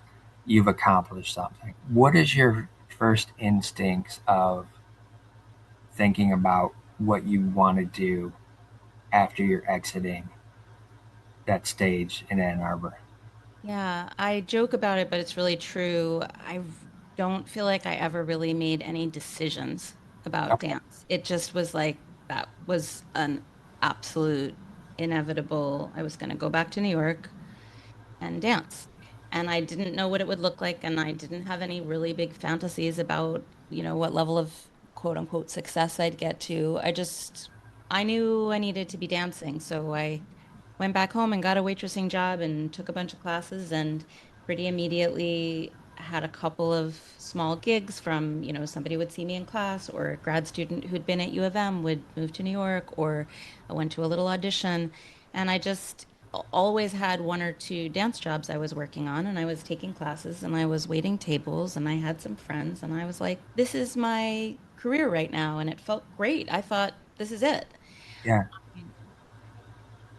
you've accomplished something, what is your first instincts of thinking about what you want to do after you're exiting that stage in Ann Arbor? Yeah, I joke about it, but it's really true. Don't feel like I ever really made any decisions about Okay. dance. It just was like that was an absolute inevitable. I was going to go back to New York and dance. And I didn't know what it would look like, and I didn't have any really big fantasies about, what level of quote unquote success I'd get to. I knew I needed to be dancing, so I went back home and got a waitressing job and took a bunch of classes and pretty immediately had a couple of small gigs from, somebody would see me in class or a grad student who'd been at U of M would move to New York, or I went to a little audition, and I just always had one or two dance jobs I was working on, and I was taking classes and I was waiting tables and I had some friends, and I was like, this is my career right now, and it felt great. I thought this is it. Yeah.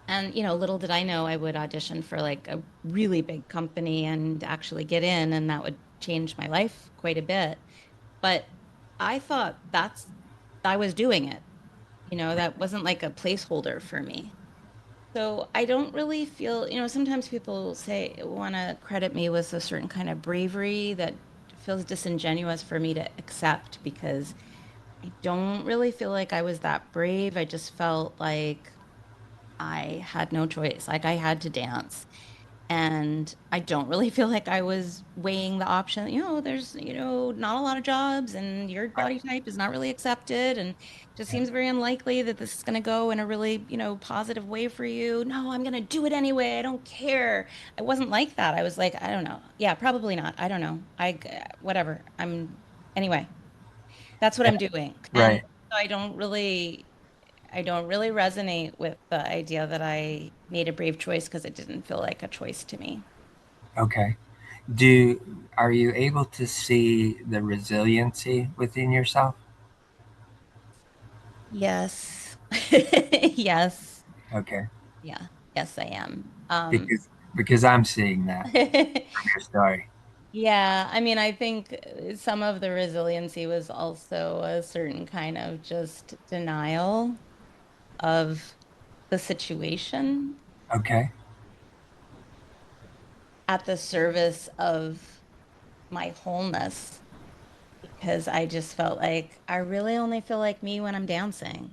And, little did I know I would audition for like a really big company and actually get in, and that would change my life quite a bit. But I thought I was doing it. That wasn't like a placeholder for me. So I don't really feel, sometimes people want to credit me with a certain kind of bravery that feels disingenuous for me to accept, because I don't really feel like I was that brave. I just felt like I had no choice. Like I had to dance. And I don't really feel like I was weighing the option, there's, not a lot of jobs and your Right. body type is not really accepted. And it just Yeah. seems very unlikely that this is going to go in a really, positive way for you. No, I'm going to do it anyway. I don't care. I wasn't like that. I was like, I don't know. Yeah, probably not. I don't know. Whatever. Anyway, that's what Yeah. I'm doing. And Right. so I don't really resonate with the idea that I made a brave choice, because it didn't feel like a choice to me. Okay. Do are you able to see the resiliency within yourself? Yes. Yes. Okay. Yeah. Yes, I am. Because I'm seeing that from your story. Yeah, I mean, I think some of the resiliency was also a certain kind of just denial of the situation Okay. at the service of my wholeness, because I just felt like I really only feel like me when I'm dancing.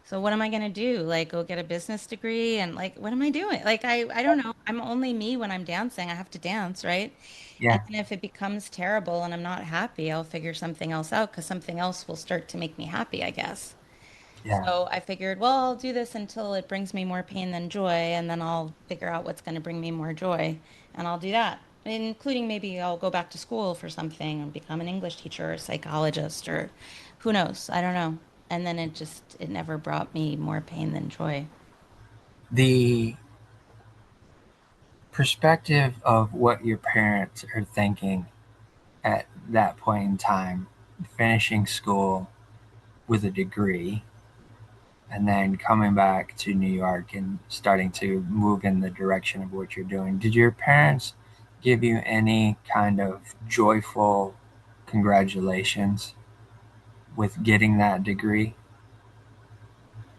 So what am I going to do? Like go get a business degree, and like what am I doing? Like I don't know. I'm only me when I'm dancing. I have to dance, right? And Yeah. then if it becomes terrible and I'm not happy, I'll figure something else out, because something else will start to make me happy, I guess. Yeah. So I figured, well, I'll do this until it brings me more pain than joy, and then I'll figure out what's going to bring me more joy, and I'll do that. Including maybe I'll go back to school for something and become an English teacher or a psychologist, or who knows? I don't know. And then it never brought me more pain than joy. The perspective of what your parents are thinking at that point in time, finishing school with a degree, and then coming back to New York and starting to move in the direction of what you're doing. Did your parents give you any kind of joyful congratulations with getting that degree?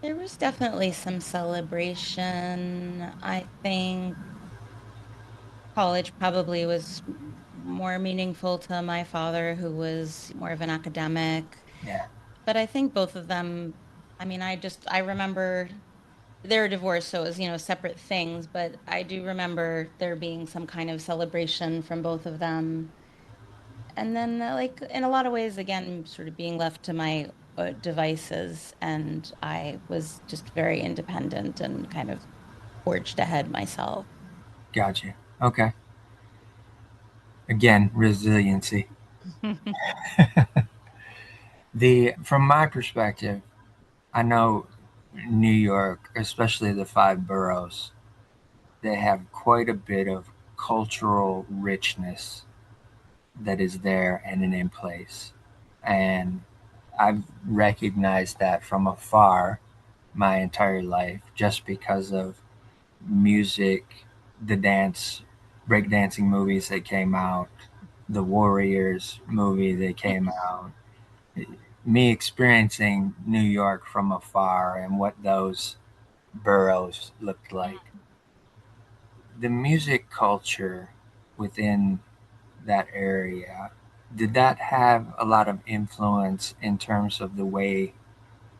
There was definitely some celebration. I think college probably was more meaningful to my father, who was more of an academic. Yeah. But I think both of them, I mean, I remember they're divorced, so it was, separate things, but I do remember there being some kind of celebration from both of them. And then, like, in a lot of ways, again, sort of being left to my devices, and I was just very independent and kind of forged ahead myself. Gotcha. Okay. Again, resiliency. The From my perspective, I know New York, especially the five boroughs, they have quite a bit of cultural richness that is there and in place. And I've recognized that from afar my entire life just because of music, the dance, breakdancing movies that came out, the Warriors movie that came out, me experiencing New York from afar and what those boroughs looked like. The music culture within that area, did that have a lot of influence in terms of the way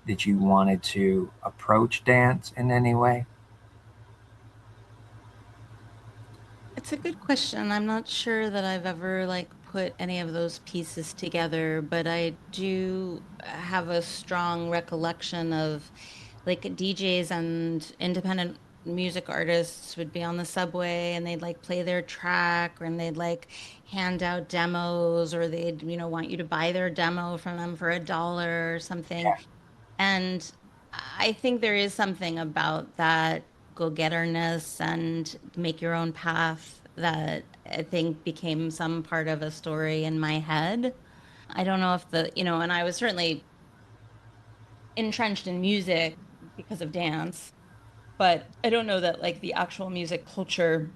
that you wanted to approach dance in any way? It's a good question. I'm not sure that I've ever like put any of those pieces together, but I do have a strong recollection of like DJs and independent music artists would be on the subway and they'd like play their track and they'd like hand out demos or they'd, want you to buy their demo from them for $1 or something. Yeah, And I think there is something about that go-getterness and make your own path that I think became some part of a story in my head. I don't know if and I was certainly entrenched in music because of dance, but I don't know that like the actual music culture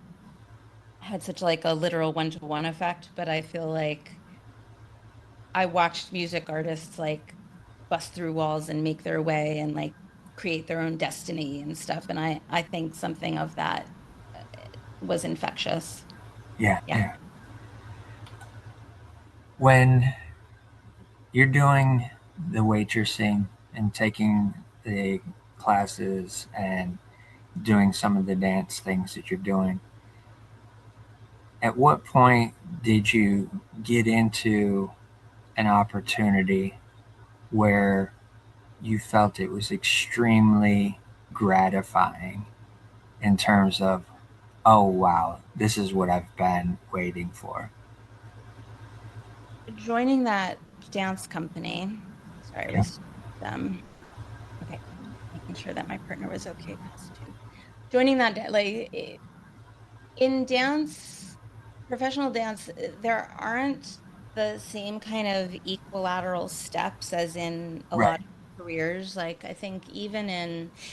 had such like a literal one-to-one effect, but I feel like I watched music artists like bust through walls and make their way and like create their own destiny and stuff. And I think something of that uh, was infectious. yeah, Yeah. yeah. When you're doing the waitressing and taking the classes and doing some of the dance things that you're doing, at what point did you get into an opportunity where you felt it was extremely gratifying in terms of, oh wow, this is what I've been waiting for? Joining that dance company, sorry, I Yeah, was okay, making sure that my partner was okay with this too. Joining that, in dance, professional dance, there aren't the same kind of equilateral steps as in a lot right. of careers. Like, I think even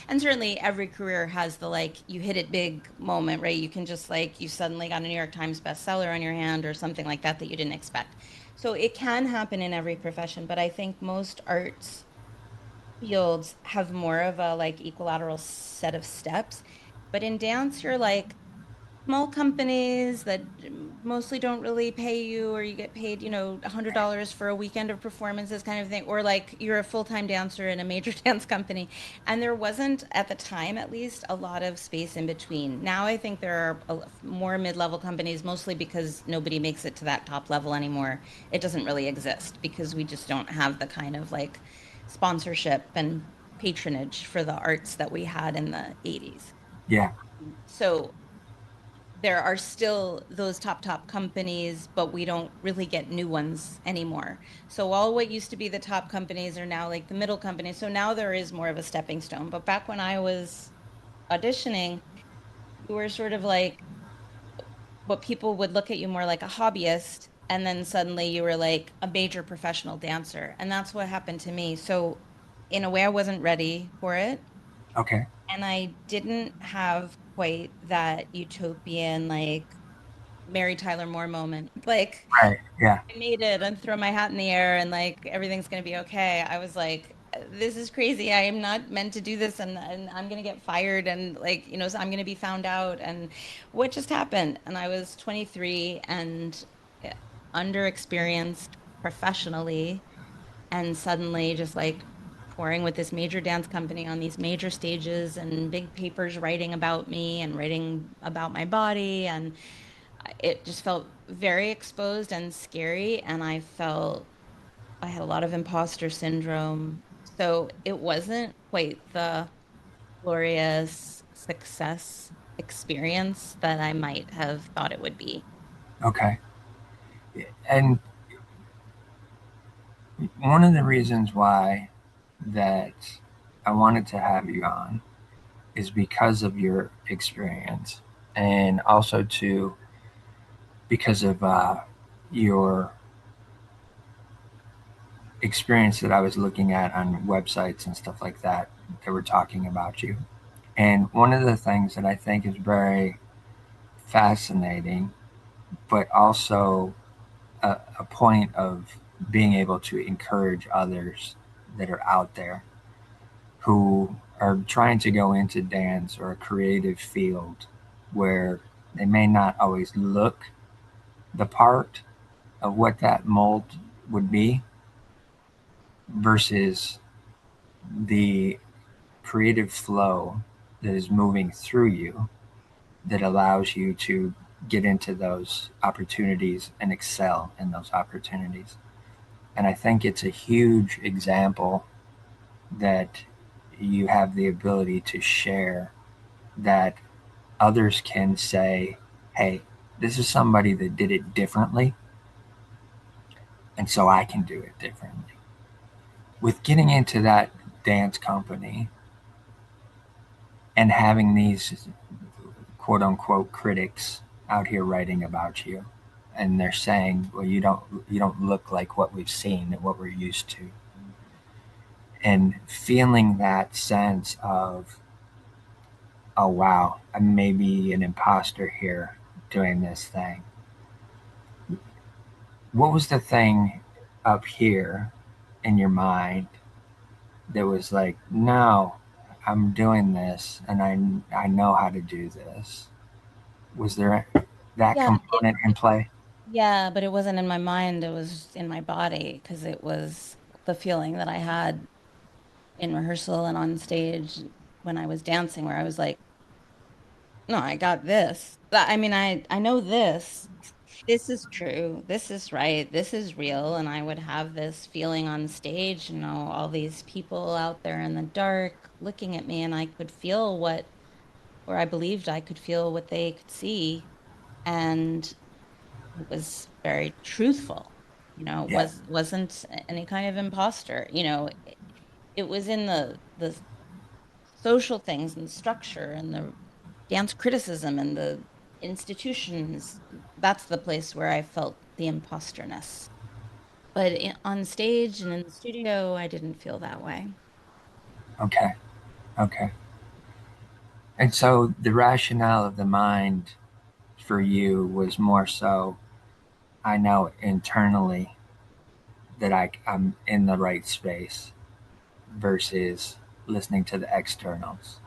and certainly every career has the like, you hit it big moment, right? You can just like, you suddenly got a New York Times bestseller on your hand or something like that that you didn't expect. So it can happen in every profession, but I think most arts fields have more of a like equilateral set of steps. But in dance, you're like, small companies that mostly don't really pay you, or you get paid, $100 for a weekend of performances kind of thing, or like you're a full-time dancer in a major dance company. And there wasn't, at the time at least, a lot of space in between. Now I think there are more mid-level companies, mostly because nobody makes it to that top level anymore. It doesn't really exist because we just don't have the kind of like sponsorship and patronage for the arts that we had in the 80s. Yeah, So there are still those top companies, but we don't really get new ones anymore. So all what used to be the top companies are now like the middle companies. So now there is more of a stepping stone. But back when I was auditioning, you were sort of like what people would look at you more like a hobbyist, and then suddenly you were like a major professional dancer. And that's what happened to me. So in a way, I wasn't ready for it. okay, And I didn't have quite that utopian, like Mary Tyler Moore moment. Like, right, yeah, I made it and throw my hat in the air and like everything's gonna be okay. I was like, this is crazy. I am not meant to do this and I'm gonna get fired and like, so I'm gonna be found out. And what just happened? And I was 23 and underexperienced professionally and suddenly just like touring with this major dance company on these major stages and big papers writing about me and writing about my body, and it just felt very exposed and scary, and I felt I had a lot of imposter syndrome. So it wasn't quite the glorious success experience that I might have thought it would be. okay. And One of the reasons why that I wanted to have you on is because of your experience, and also too because of your experience that I was looking at on websites and stuff like that that were talking about you. And one of the things that I think is very fascinating, but also a point of being able to encourage others that are out there who are trying to go into dance or a creative field where they may not always look the part of what that mold would be versus the creative flow that is moving through you that allows you to get into those opportunities and excel in those opportunities. And I think it's a huge example that you have the ability to share that others can say, hey, this is somebody that did it differently, and so I can do it differently. With getting into that dance company and having these quote unquote critics out here writing about you, and they're saying, well, you don't look like what we've seen and what we're used to, and feeling that sense of, oh wow, I may be an imposter here doing this thing. What was the thing up here in your mind that was like, no, I'm doing this and I know how to do this? Was there that Yeah, component in play? yeah, but it wasn't in my mind, it was in my body because it was the feeling that I had in rehearsal and on stage when I was dancing, where I was like, no, I got this. I mean, I know this. This is true. This is right. This is real. And I would have this feeling on stage, all these people out there in the dark looking at me, and I could feel or I believed I could feel what they could see. And it was very truthful. Yeah. Wasn't any kind of imposter. It was in the social things and the structure and the dance criticism and the institutions. That's the place where I felt the imposterness. But on stage and in the studio, I didn't feel that way. Okay. Okay. And so the rationale of the mind for you was more so, I know internally that I'm in the right space versus listening to the externals.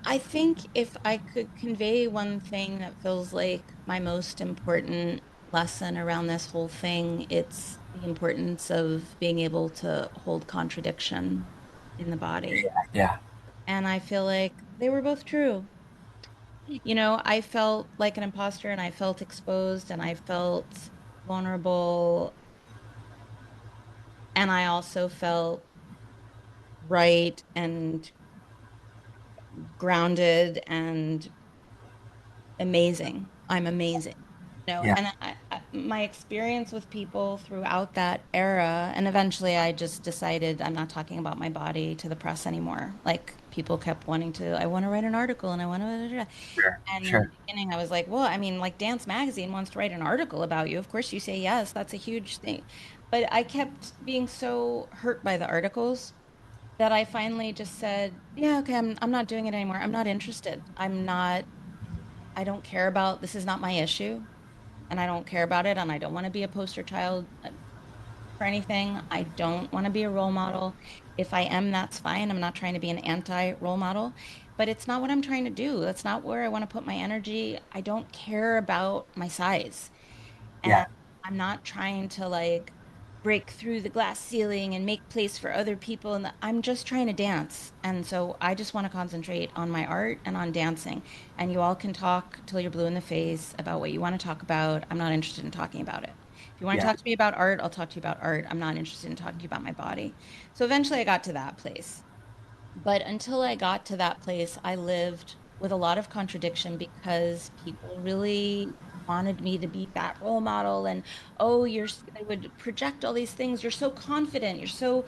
I think if I could convey one thing that feels like my most important lesson around this whole thing, it's the importance of being able to hold contradiction in the body. Yeah. And I feel like they were both true. I felt like an imposter and I felt exposed and I felt vulnerable. And I also felt right and grounded and amazing. I'm amazing. Yeah. And my experience with people throughout that era, and eventually I just decided I'm not talking about my body to the press anymore. Like people kept wanting to, I want to write an article and I want to, Sure. and in the Sure. beginning I was like, well, I mean, like Dance Magazine wants to write an article about you. Of course you say yes, that's a huge thing. But I kept being so hurt by the articles that I finally just said, yeah, okay, I'm not doing it anymore. I'm not interested. I don't care about, this is not my issue and I don't care about it. And I don't want to be a poster child for anything. I don't want to be a role model. If I am, that's fine. I'm not trying to be an anti-role model, but it's not what I'm trying to do. That's not where I want to put my energy. I don't care about my size. Yeah. And I'm not trying to like break through the glass ceiling and make place for other people. And I'm just trying to dance. And so I just want to concentrate on my art and on dancing. And you all can talk till you're blue in the face about what you want to talk about. I'm not interested in talking about it. If you want to Yeah. talk to me about art, I'll talk to you about art. I'm not interested in talking to you about my body. So eventually I got to that place. But until I got to that place, I lived with a lot of contradiction because people really wanted me to be that role model. And oh, they would project all these things. You're so confident. You're so,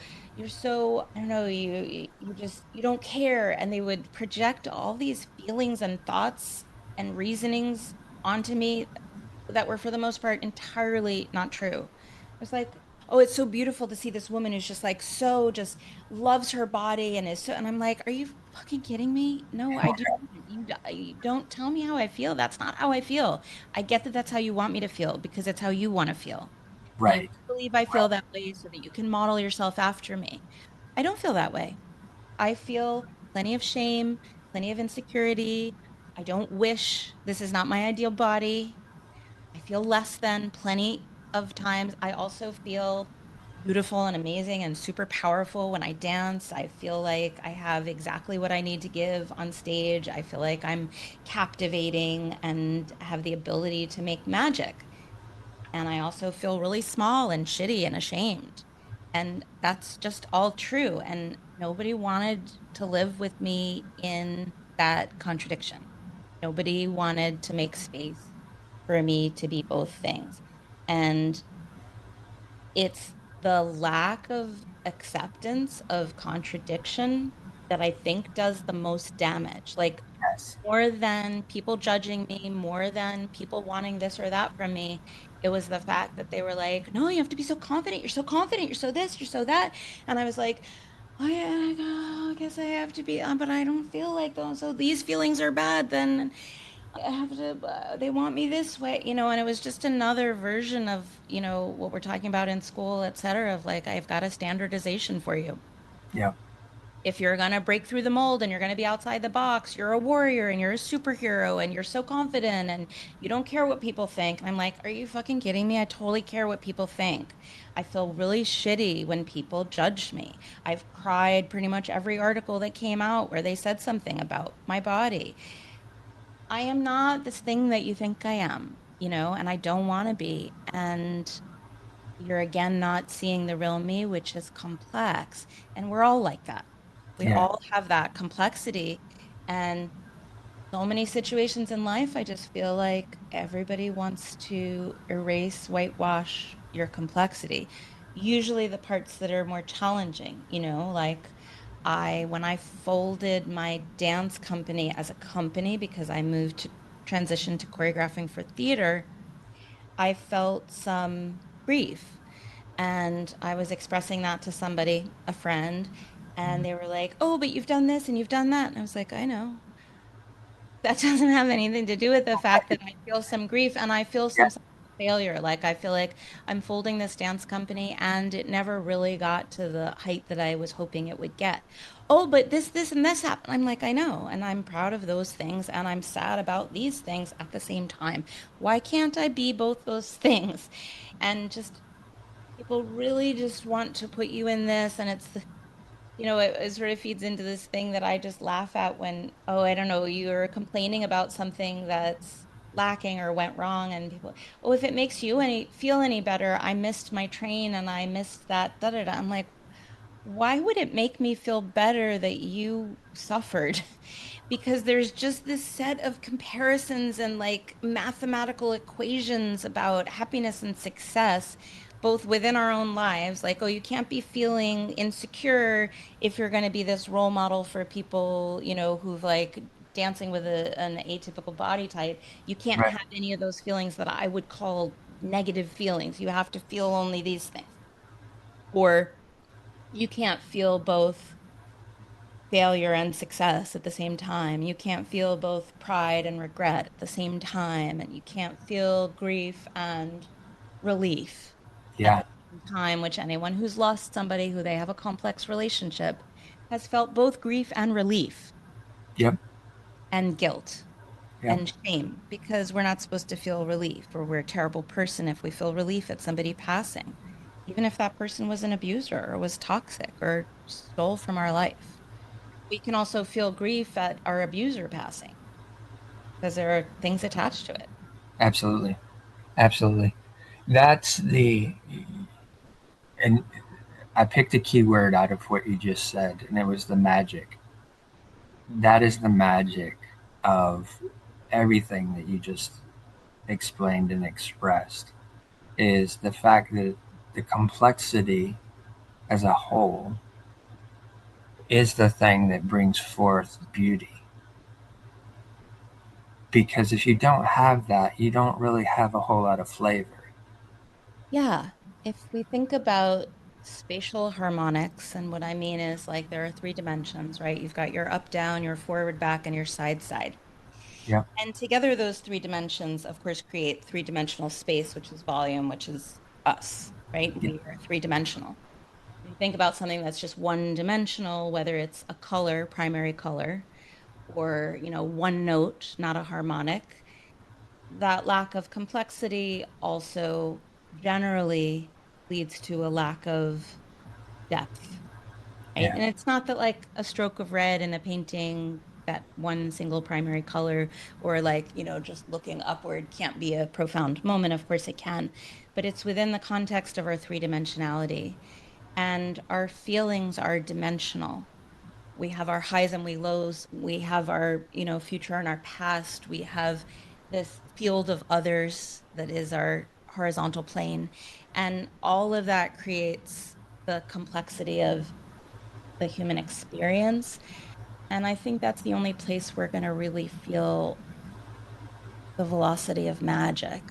I don't know, you just, you don't care. And they would project all these feelings and thoughts and reasonings onto me that were for the most part entirely not true. I was like, oh, it's so beautiful to see this woman who's just like so just loves her body and is so, and I'm like, are you fucking kidding me? No, I do not. You don't tell me how I feel. That's not how I feel. I get that that's how you want me to feel because it's how you want to feel. And you Right. believe I feel that way so that you can model yourself after me. I don't feel that way. I feel plenty of shame, plenty of insecurity. I don't wish this is not my ideal body. I feel less than plenty of times. I also feel beautiful and amazing and super powerful when I dance. I feel like I have exactly what I need to give on stage. I feel like I'm captivating and have the ability to make magic. And I also feel really small and shitty and ashamed. And that's just all true. And nobody wanted to live with me in that contradiction. Nobody wanted to make space for me to be both things. And it's the lack of acceptance of contradiction that I think does the most damage. Like, Yes. more than people judging me, more than people wanting this or that from me, it was the fact that they were like, no, you have to be so confident. You're so confident. You're so this, you're so that. And I was like, oh, yeah, I guess I have to be, but I don't feel like those. So these feelings are bad. Then I have to, they want me this way, and it was just another version of, what we're talking about in school, et cetera, of like, I've got a standardization for you. Yeah. If you're going to break through the mold and you're going to be outside the box, you're a warrior and you're a superhero and you're so confident and you don't care what people think. And I'm like, are you fucking kidding me? I totally care what people think. I feel really shitty when people judge me. I've cried pretty much every article that came out where they said something about my body. I am not this thing that you think I am, and I don't want to be. And you're again not seeing the real me, which is complex. And we're all like that. We Yeah. all have that complexity. And so many situations in life, I just feel like everybody wants to erase, whitewash your complexity. Usually the parts that are more challenging, like when I folded my dance company as a company because I moved to transition to choreographing for theater, I felt some grief. And I was expressing that to somebody, a friend, and they were like, oh, but you've done this and you've done that. And I was like, I know. That doesn't have anything to do with the fact that I feel some grief and I feel Yeah. some sense of failure. Like I feel like I'm folding this dance company and it never really got to the height that I was hoping it would get. Oh, but this, and this happened. I'm like, I know. And I'm proud of those things and I'm sad about these things at the same time. Why can't I be both those things? And just people really just want to put you in this, and it sort of feeds into this thing that I just laugh at when, oh, I don't know, you're complaining about something that's lacking or went wrong, and people, oh, if it makes you feel any better, I missed my train and I missed that, da da da. I'm like, why would it make me feel better that you suffered? Because there's just this set of comparisons and like mathematical equations about happiness and success, both within our own lives. Like, oh, you can't be feeling insecure if you're going to be this role model for people, who've like dancing with an atypical body type. You can't Right. have any of those feelings that I would call negative feelings. You have to feel only these things. Or you can't feel both failure and success at the same time. You can't feel both pride and regret at the same time. And you can't feel grief and relief at Yeah. the same time, which anyone who's lost somebody who they have a complex relationship has felt both grief and relief Yep. and guilt Yep. and shame because we're not supposed to feel relief or we're a terrible person if we feel relief at somebody passing, even if that person was an abuser or was toxic or stole from our life. We can also feel grief at our abuser passing because there are things attached to it. Absolutely. Absolutely. That's the, and I picked a key word out of what you just said, and it was the magic. That is the magic of everything that you just explained and expressed is the fact that the complexity as a whole is the thing that brings forth beauty. Because if you don't have that, you don't really have a whole lot of flavor. Yeah. If we think about spatial harmonics, and what I mean is like there are three dimensions, right? You've got your up, down, your forward, back, and your side, side. Yep. And together, those three dimensions, of course, create three-dimensional space, which is volume, which is us, right? Yep. We are three-dimensional. If you think about something that's just one-dimensional, whether it's a color, primary color, or, one note, not a harmonic, that lack of complexity also generally leads to a lack of depth, right? Yeah. And it's not that like a stroke of red in a painting, that one single primary color, or like, just looking upward can't be a profound moment. Of course it can, but it's within the context of our three-dimensionality. And our feelings are dimensional. We have our highs and we lows. We have our, future and our past. We have this field of others that is our horizontal plane. And all of that creates the complexity of the human experience. And I think that's the only place we're going to really feel the velocity of magic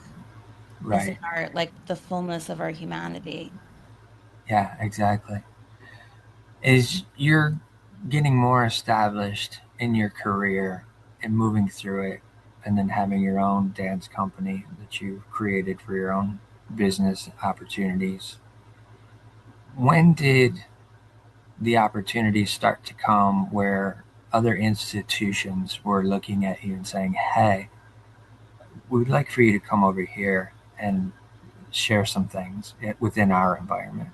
is in Right. our, like, the fullness of our humanity. Yeah, exactly. Is you're getting more established in your career and moving through it and then having your own dance company that you've created for your own business opportunities. When did the opportunities start to come where other institutions were looking at you and saying, hey, we'd like for you to come over here and share some things within our environment?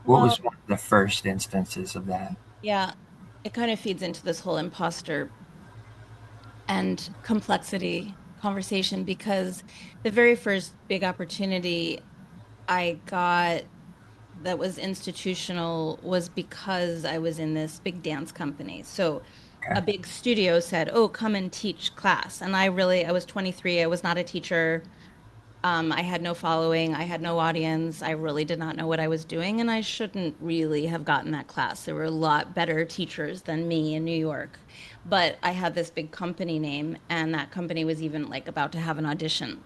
What Well, was one of the first instances of that? yeah, it kind of feeds into this whole imposter and complexity conversation because the very first big opportunity I got that was institutional was because I was in this big dance company. So Okay. a big studio said, "Oh, come and teach class." And I was 23. I was not a teacher. I had no following. I had no audience. I really did not know what I was doing, and I shouldn't really have gotten that class. There were a lot better teachers than me in New York. But I had this big company name, and that company was even like about to have an audition.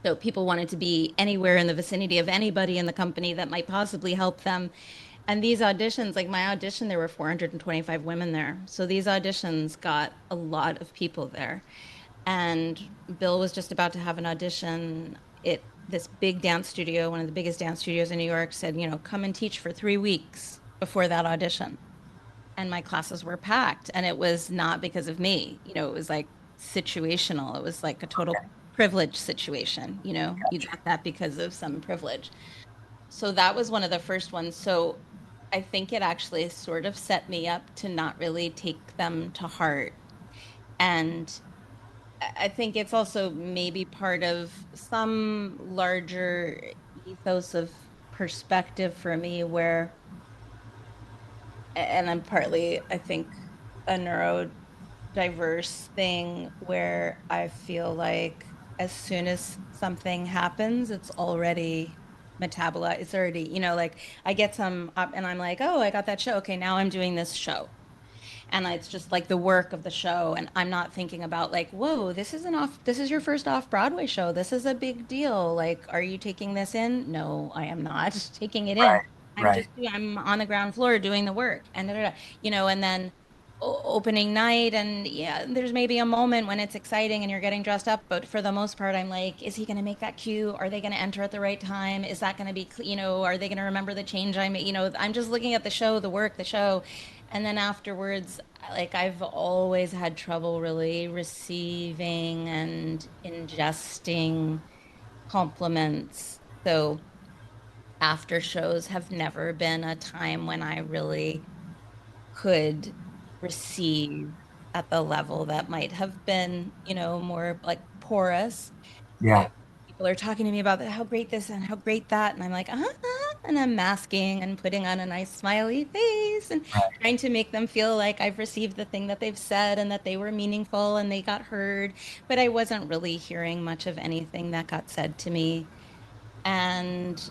So people wanted to be anywhere in the vicinity of anybody in the company that might possibly help them. And these auditions, like my audition, there were 425 women there. So these auditions got a lot of people there. And Bill was just about to have an audition. This big dance studio, one of the biggest dance studios in New York, said, come and teach for 3 weeks before that audition. And my classes were packed. And it was not because of me. It was like situational. It was like a total Okay. privilege situation. You Gotcha. got that because of some privilege. So that was one of the first ones. So I think it actually sort of set me up to not really take them to heart. And I think it's also maybe part of some larger ethos of perspective for me where, and I'm partly, I think, a neurodiverse thing where I feel like as soon as something happens, it's already metabolized. It's already, like I get some up and I'm like, oh, I got that show. Okay, now I'm doing this show. And it's just like the work of the show. And I'm not thinking about like, whoa, this is your first off Broadway show. This is a big deal. Like, are you taking this in? No, I am not taking it in. Right. Right. I'm on the ground floor doing the work and and then opening night. And yeah, there's maybe a moment when it's exciting and you're getting dressed up. But for the most part, I'm like, is he going to make that cue? Are they going to enter at the right time? Is that going to be, are they going to remember the change I made? I'm just looking at the show, the work, the show. And then afterwards, like I've always had trouble really receiving and ingesting compliments. So after shows have never been a time when I really could receive at the level that might have been, more like porous. Yeah. People are talking to me about how great this and how great that. And I'm like, uh-huh. and I'm masking and putting on a nice smiley face and Right. trying to make them feel like I've received the thing that they've said and that they were meaningful and they got heard. But I wasn't really hearing much of anything that got said to me. And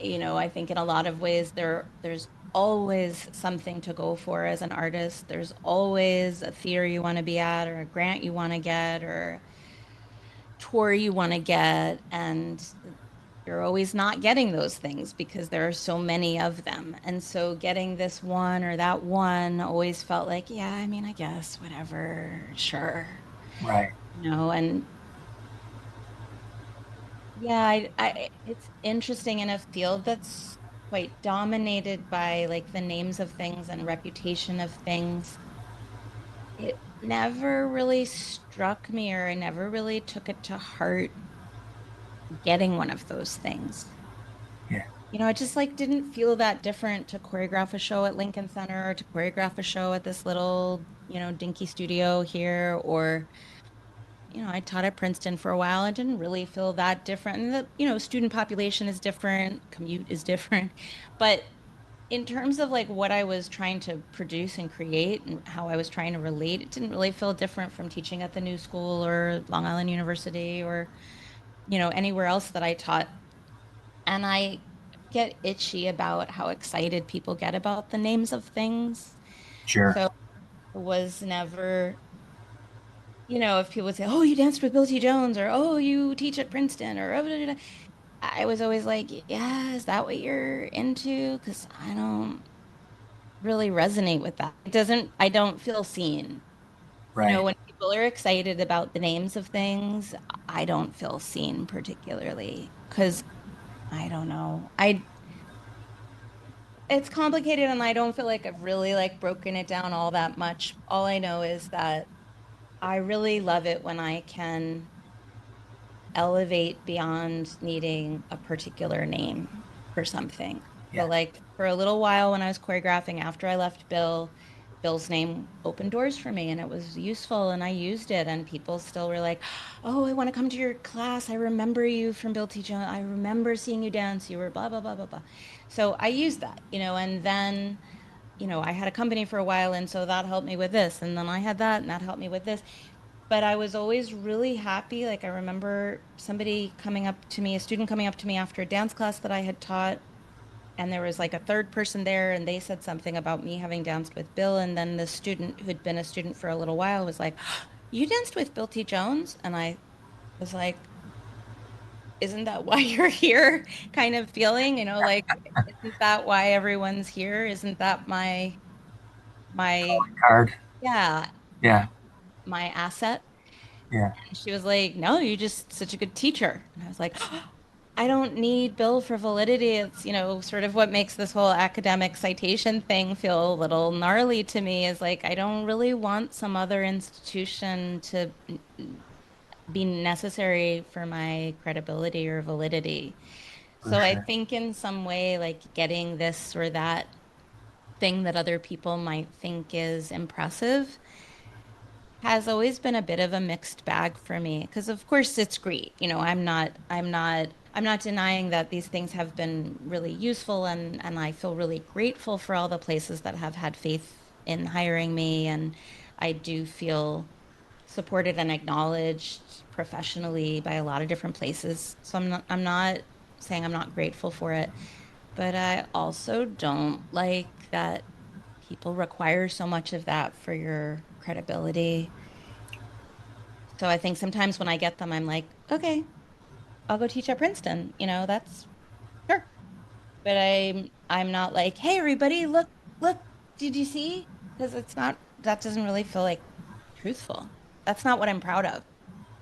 I think in a lot of ways there's always something to go for as an artist. There's always a theater you want to be at or a grant you want to get or tour you want to get, and you're always not getting those things because there are so many of them. And so getting this one or that one always felt like, yeah, I mean, I guess whatever, sure. Right. And yeah, it's interesting in a field that's quite dominated by like the names of things and reputation of things. It never really struck me, or I never really took it to heart getting one of those things. Yeah. I just like didn't feel that different to choreograph a show at Lincoln Center or to choreograph a show at this little, dinky studio here, or I taught at Princeton for a while. I didn't really feel that different. And student population is different, commute is different. But in terms of like what I was trying to produce and create and how I was trying to relate, it didn't really feel different from teaching at the New School or Long Island University or, anywhere else that I taught. And I get itchy about how excited people get about the names of things. Sure. So it was never, if people would say, "Oh, you danced with Bill T. Jones," or "Oh, you teach at Princeton," or "Oh, da, da, da," I was always like, "Yeah, is that what you're into?" Because I don't really resonate with that. I don't feel seen. Right. When people are excited about the names of things, I don't feel seen particularly because I don't know. It's complicated and I don't feel like I've really like broken it down all that much. All I know is that I really love it when I can elevate beyond needing a particular name for something. So Yeah. like for a little while when I was choreographing after I left Bill's name opened doors for me and it was useful and I used it and people still were like, "Oh, I want to come to your class. I remember you from Bill T. Jones. I remember seeing you dance. You were blah blah blah blah blah." So I used that, and then I had a company for a while, and so that helped me with this. And then I had that, and that helped me with this. But I was always really happy. Like I remember somebody coming up to me, a student coming up to me after a dance class that I had taught, and there was like a third person there, and they said something about me having danced with Bill. And then the student who'd been a student for a little while was like, "You danced with Bill T. Jones?" And I was like, "Isn't that why you're here?" Kind of feeling, like, isn't that why everyone's here? Isn't that my Card. yeah, Yeah. my asset? Yeah. And she was like, "No, you're just such a good teacher." And I was like, I don't need Bill for validity. It's, sort of what makes this whole academic citation thing feel a little gnarly to me is like, I don't really want some other institution to be necessary for my credibility or validity. For So I sure. think in some way, like getting this or that thing that other people might think is impressive has always been a bit of a mixed bag for me because of course it's great. I'm not denying that these things have been really useful and I feel really grateful for all the places that have had faith in hiring me and I do feel supported and acknowledged professionally by a lot of different places. So I'm not saying I'm not grateful for it, but I also don't like that people require so much of that for your credibility. So I think sometimes when I get them, I'm like, okay, I'll go teach at Princeton. That's sure. But I'm not like, hey, everybody, look, did you see? Because that doesn't really feel like truthful. That's not what I'm proud of.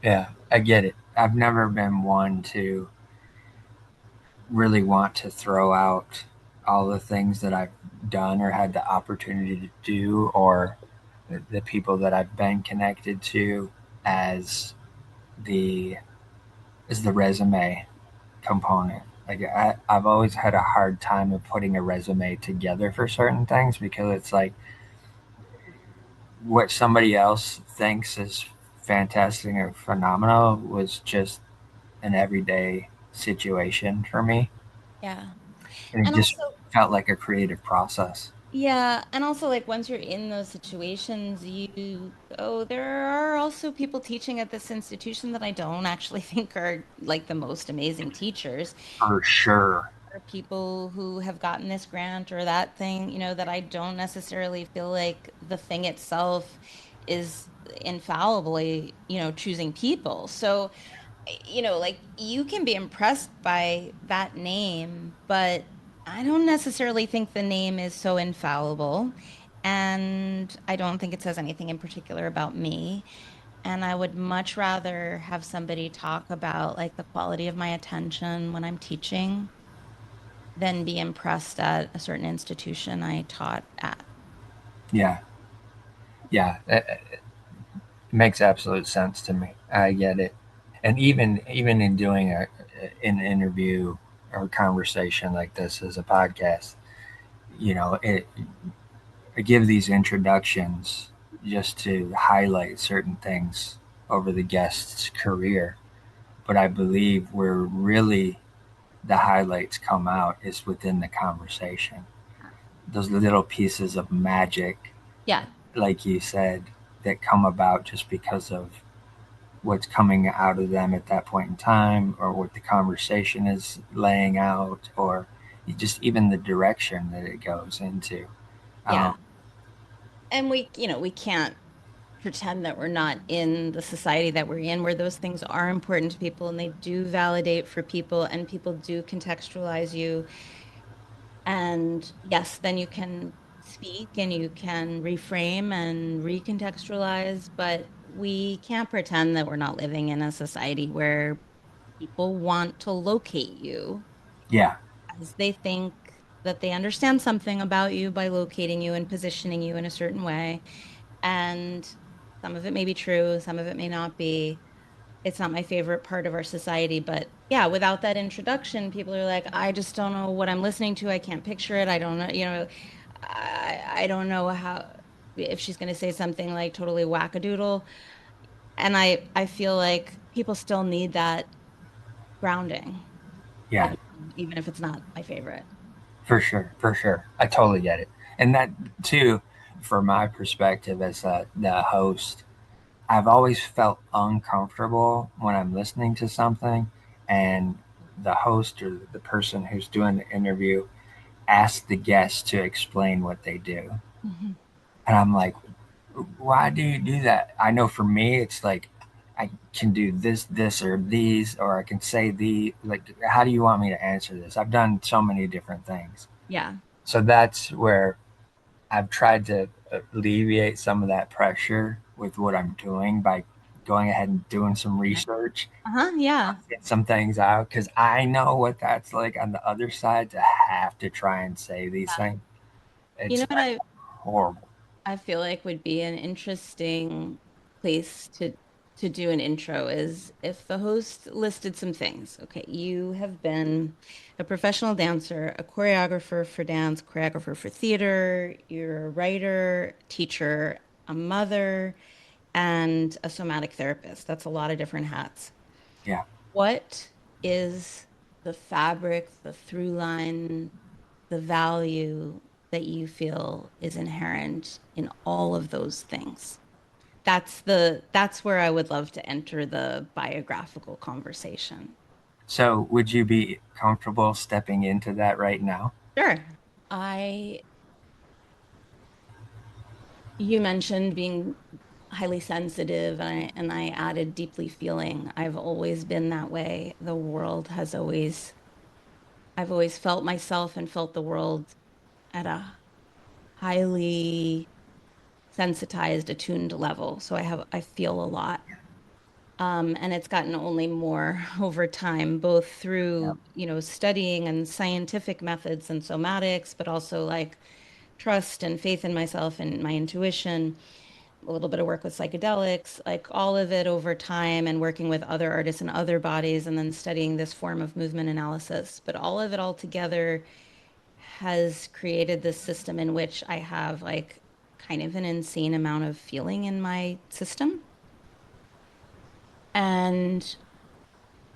Yeah. I get it. I've never been one to really want to throw out all the things that I've done or had the opportunity to do, or the people that I've been connected to as the the resume component. Like I've always had a hard time of putting a resume together for certain things because it's like what somebody else thinks is fantastic or phenomenal was just an everyday situation for me. Yeah. And it And just also, felt like a creative process. yeah, and also like once you're in those situations, you go, there are also people teaching at this institution that I don't actually think are like the most amazing teachers. For sure. Are people who have gotten this grant or that thing, that I don't necessarily feel like the thing itself is infallibly, choosing people. So, like you can be impressed by that name, but I don't necessarily think the name is so infallible. And I don't think it says anything in particular about me. And I would much rather have somebody talk about like the quality of my attention when I'm teaching than be impressed at a certain institution I taught at. Yeah. Yeah. It makes absolute sense to me. I get it. And even in doing an interview or conversation like this as a podcast, I give these introductions just to highlight certain things over the guest's career. But I believe where really the highlights come out is within the conversation. Those little pieces of magic, Yeah. like you said, that come about just because of what's coming out of them at that point in time, or what the conversation is laying out, or just even the direction that it goes into. Yeah. Um, And we can't pretend that we're not in the society that we're in, where those things are important to people and they do validate for people and people do contextualize you. And yes, then you can speak and you can reframe and recontextualize, but we can't pretend that we're not living in a society where people want to locate you yeah, as they think that they understand something about you by locating you and positioning you in a certain way. And some of it may be true, some of it may not be. It's not my favorite part of our society, but yeah, without that introduction, people are like, I just don't know what I'm listening to. I can't picture it. I don't know, I don't know how if she's going to say something like totally wackadoodle. And I feel like people still need that grounding, yeah, even if it's not my favorite. for sure, for sure. I totally get it. And that, too, from my perspective as the host, I've always felt uncomfortable when I'm listening to something and the host or the person who's doing the interview asks the guest to explain what they do. Mhm. And I'm like, why do you do that? I know for me, it's like, I can do this, or these, or I can say the, like, how do you want me to answer this? I've done so many different things. Yeah. So that's where I've tried to alleviate some of that pressure with what I'm doing by going ahead and doing some research, Uh-huh. Yeah. get some things out, because I know what that's like on the other side to have to try and say these things. You know It's what horrible. I feel like would be an interesting place to do an intro is if the host listed some things. Okay, you have been a professional dancer, a choreographer for dance, choreographer for theater, you're a writer, teacher, a mother, and a somatic therapist. That's a lot of different hats. Yeah. What is the fabric, the through line, the value that you feel is inherent in all of those things? That's where I would love to enter the biographical conversation. So would you be comfortable stepping into that right now? Sure. I You mentioned being highly sensitive and I added deeply feeling. I've always been that way. The world has always I've always felt myself and felt the world at a highly sensitized, attuned level. So I feel a lot. And it's gotten only more over time, both Yeah. through, studying and scientific methods and somatics, but also like trust and faith in myself and my intuition, a little bit of work with psychedelics, like all of it over time and working with other artists and other bodies and then studying this form of movement analysis. But all of it all together has created this system in which I have like kind of an insane amount of feeling in my system. And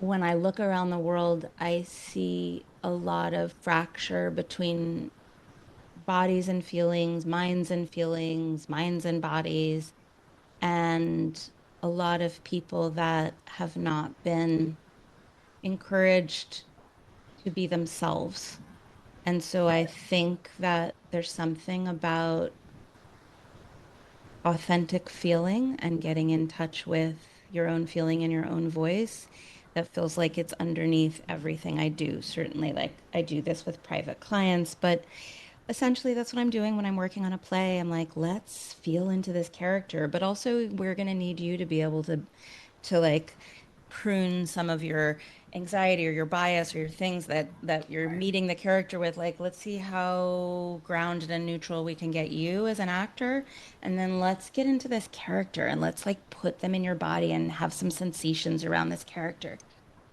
when I look around the world, I see a lot of fracture between bodies and feelings, minds and bodies, and a lot of people that have not been encouraged to be themselves. And so I think that there's something about authentic feeling and getting in touch with your own feeling and your own voice that feels like it's underneath everything I do. Certainly, like I do this with private clients, but essentially that's what I'm doing when I'm working on a play. I'm like, let's feel into this character, but also we're going to need you to be able to like prune some of your anxiety or your bias or your things that you're Right. meeting the character with. Like, let's see how grounded and neutral we can get you as an actor, and then let's get into this character and let's like put them in your body and have some sensations around this character.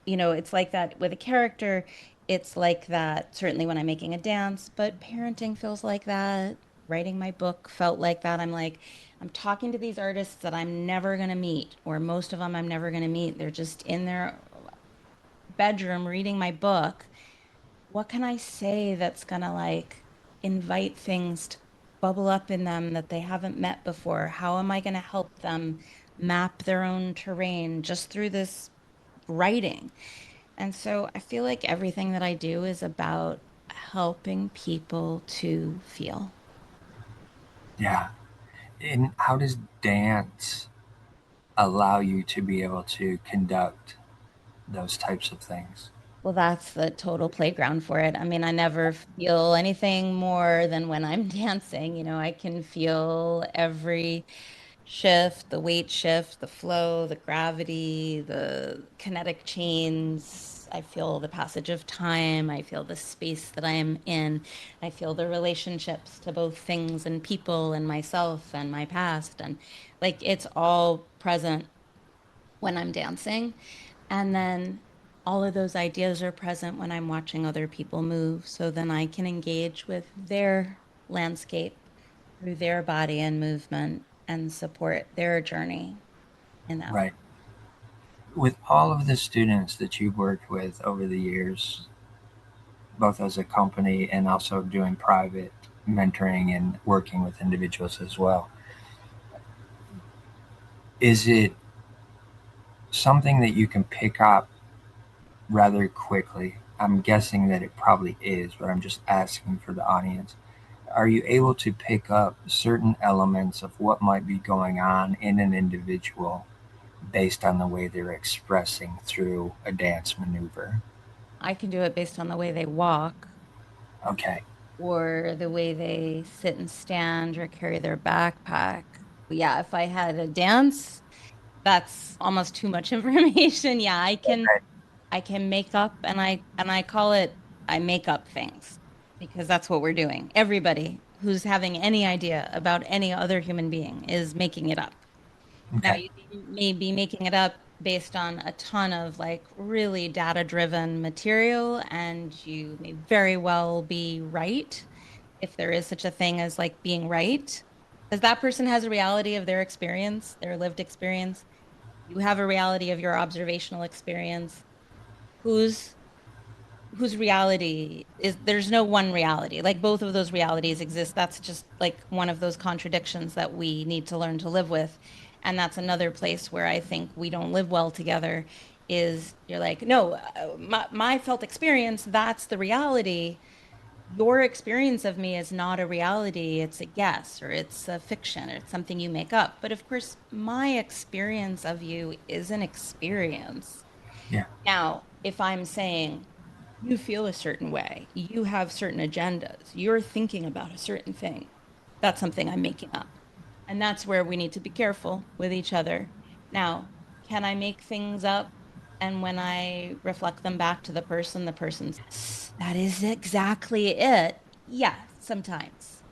It's like that with a character. It's like that certainly when I'm making a dance, but parenting feels like that. Writing my book felt like that. I'm like, I'm talking to these artists that I'm never going to meet, or most of them I'm never going to meet. They're just in their bedroom reading my book. What can I say that's going to like invite things to bubble up in them that they haven't met before? How am I going to help them map their own terrain just through this writing? And so I feel like everything that I do is about helping people to feel. Yeah. And how does dance allow you to be able to conduct those types of things? Well, that's the total playground for it. I mean, I never feel anything more than when I'm dancing. I can feel every shift, the weight shift, the flow, the gravity, the kinetic chains. I feel the passage of time. I feel the space that I am in. I feel the relationships to both things and people and myself and my past. And like it's all present when I'm dancing. And then all of those ideas are present when I'm watching other people move. So then I can engage with their landscape through their body and movement and support their journey in that way. Right. With all of the students that you've worked with over the years, both as a company and also doing private mentoring and working with individuals as well, is it something that you can pick up rather quickly? I'm guessing that it probably is, but I'm just asking for the audience. Are you able to pick up certain elements of what might be going on in an individual based on the way they're expressing through a dance maneuver? I can do it based on the way they walk Okay. or the way they sit and stand or carry their backpack. Yeah, if I had a dance, that's almost too much information. Yeah, I can make up and I call it I make up things because that's what we're doing. Everybody who's having any idea about any other human being is making it up. Now Okay. you may be making it up based on a ton of like really data-driven material, and you may very well be right if there is such a thing as like being right. Because that person has a reality of their experience, their lived experience. You have a reality of your observational experience. Whose whose reality is there's no one reality. Like both of those realities exist. That's just like one of those contradictions that we need to learn to live with. And that's another place where I think we don't live well together is you're like, no, my felt experience, that's the reality. Your experience of me is not a reality. It's a guess or it's a fiction or it's something you make up. But of course, my experience of you is an experience. Yeah. Now, if I'm saying you feel a certain way, you have certain agendas, you're thinking about a certain thing, that's something I'm making up. And that's where we need to be careful with each other. Now, can I make things up? And when I reflect them back to the person's, that is exactly it. Yeah, sometimes.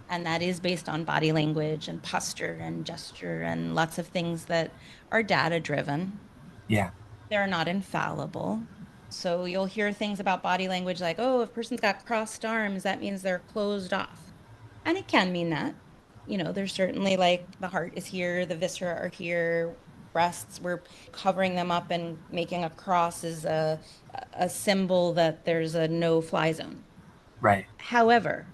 And that is based on body language and posture and gesture and lots of things that are data driven. Yeah. They're not infallible. So you'll hear things about body language like, oh, if a person's got crossed arms, that means they're closed off. And it can mean that. There's certainly like the heart is here, the viscera are here. breasts, we're covering them up and making a cross is a symbol that there's a no-fly zone. Right. However,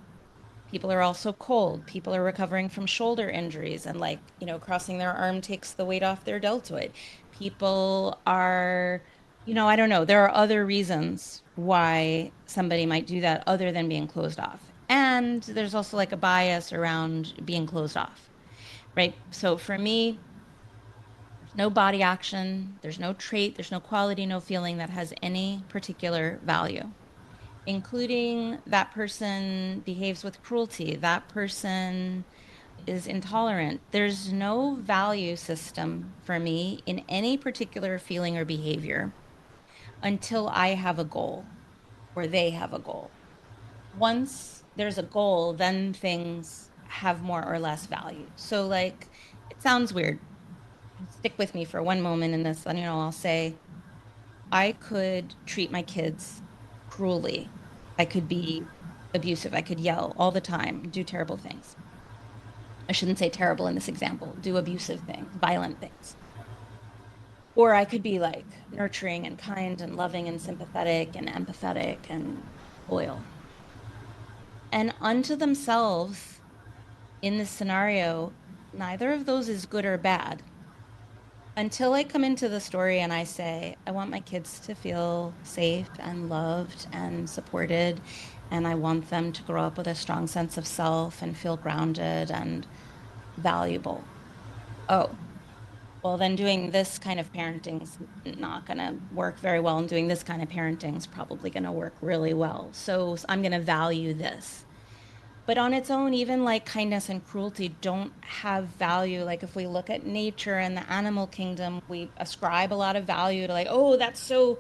people are also cold. People are recovering from shoulder injuries and like, crossing their arm takes the weight off their deltoid. People are, I don't know. There are other reasons why somebody might do that other than being closed off. And there's also like a bias around being closed off, right? So for me, there's no body action, there's no trait, there's no quality, no feeling that has any particular value, including that person behaves with cruelty, that person is intolerant. There's no value system for me in any particular feeling or behavior until I have a goal or they have a goal. Once there's a goal, then things have more or less value. So, like, it sounds weird. Stick with me for one moment in this, and I'll say, I could treat my kids cruelly. I could be abusive. I could yell all the time, do terrible things. I shouldn't say terrible in this example, do abusive things, violent things. Or I could be like nurturing and kind and loving and sympathetic and empathetic and loyal. And unto themselves, in this scenario, neither of those is good or bad. Until I come into the story and I say, I want my kids to feel safe and loved and supported, and I want them to grow up with a strong sense of self and feel grounded and valuable. Oh, well, then doing this kind of parenting's not going to work very well, and doing this kind of parenting's probably going to work really well. So I'm going to value this. But on its own, even like kindness and cruelty don't have value. Like if we look at nature and the animal kingdom, we ascribe a lot of value to like, oh, that's so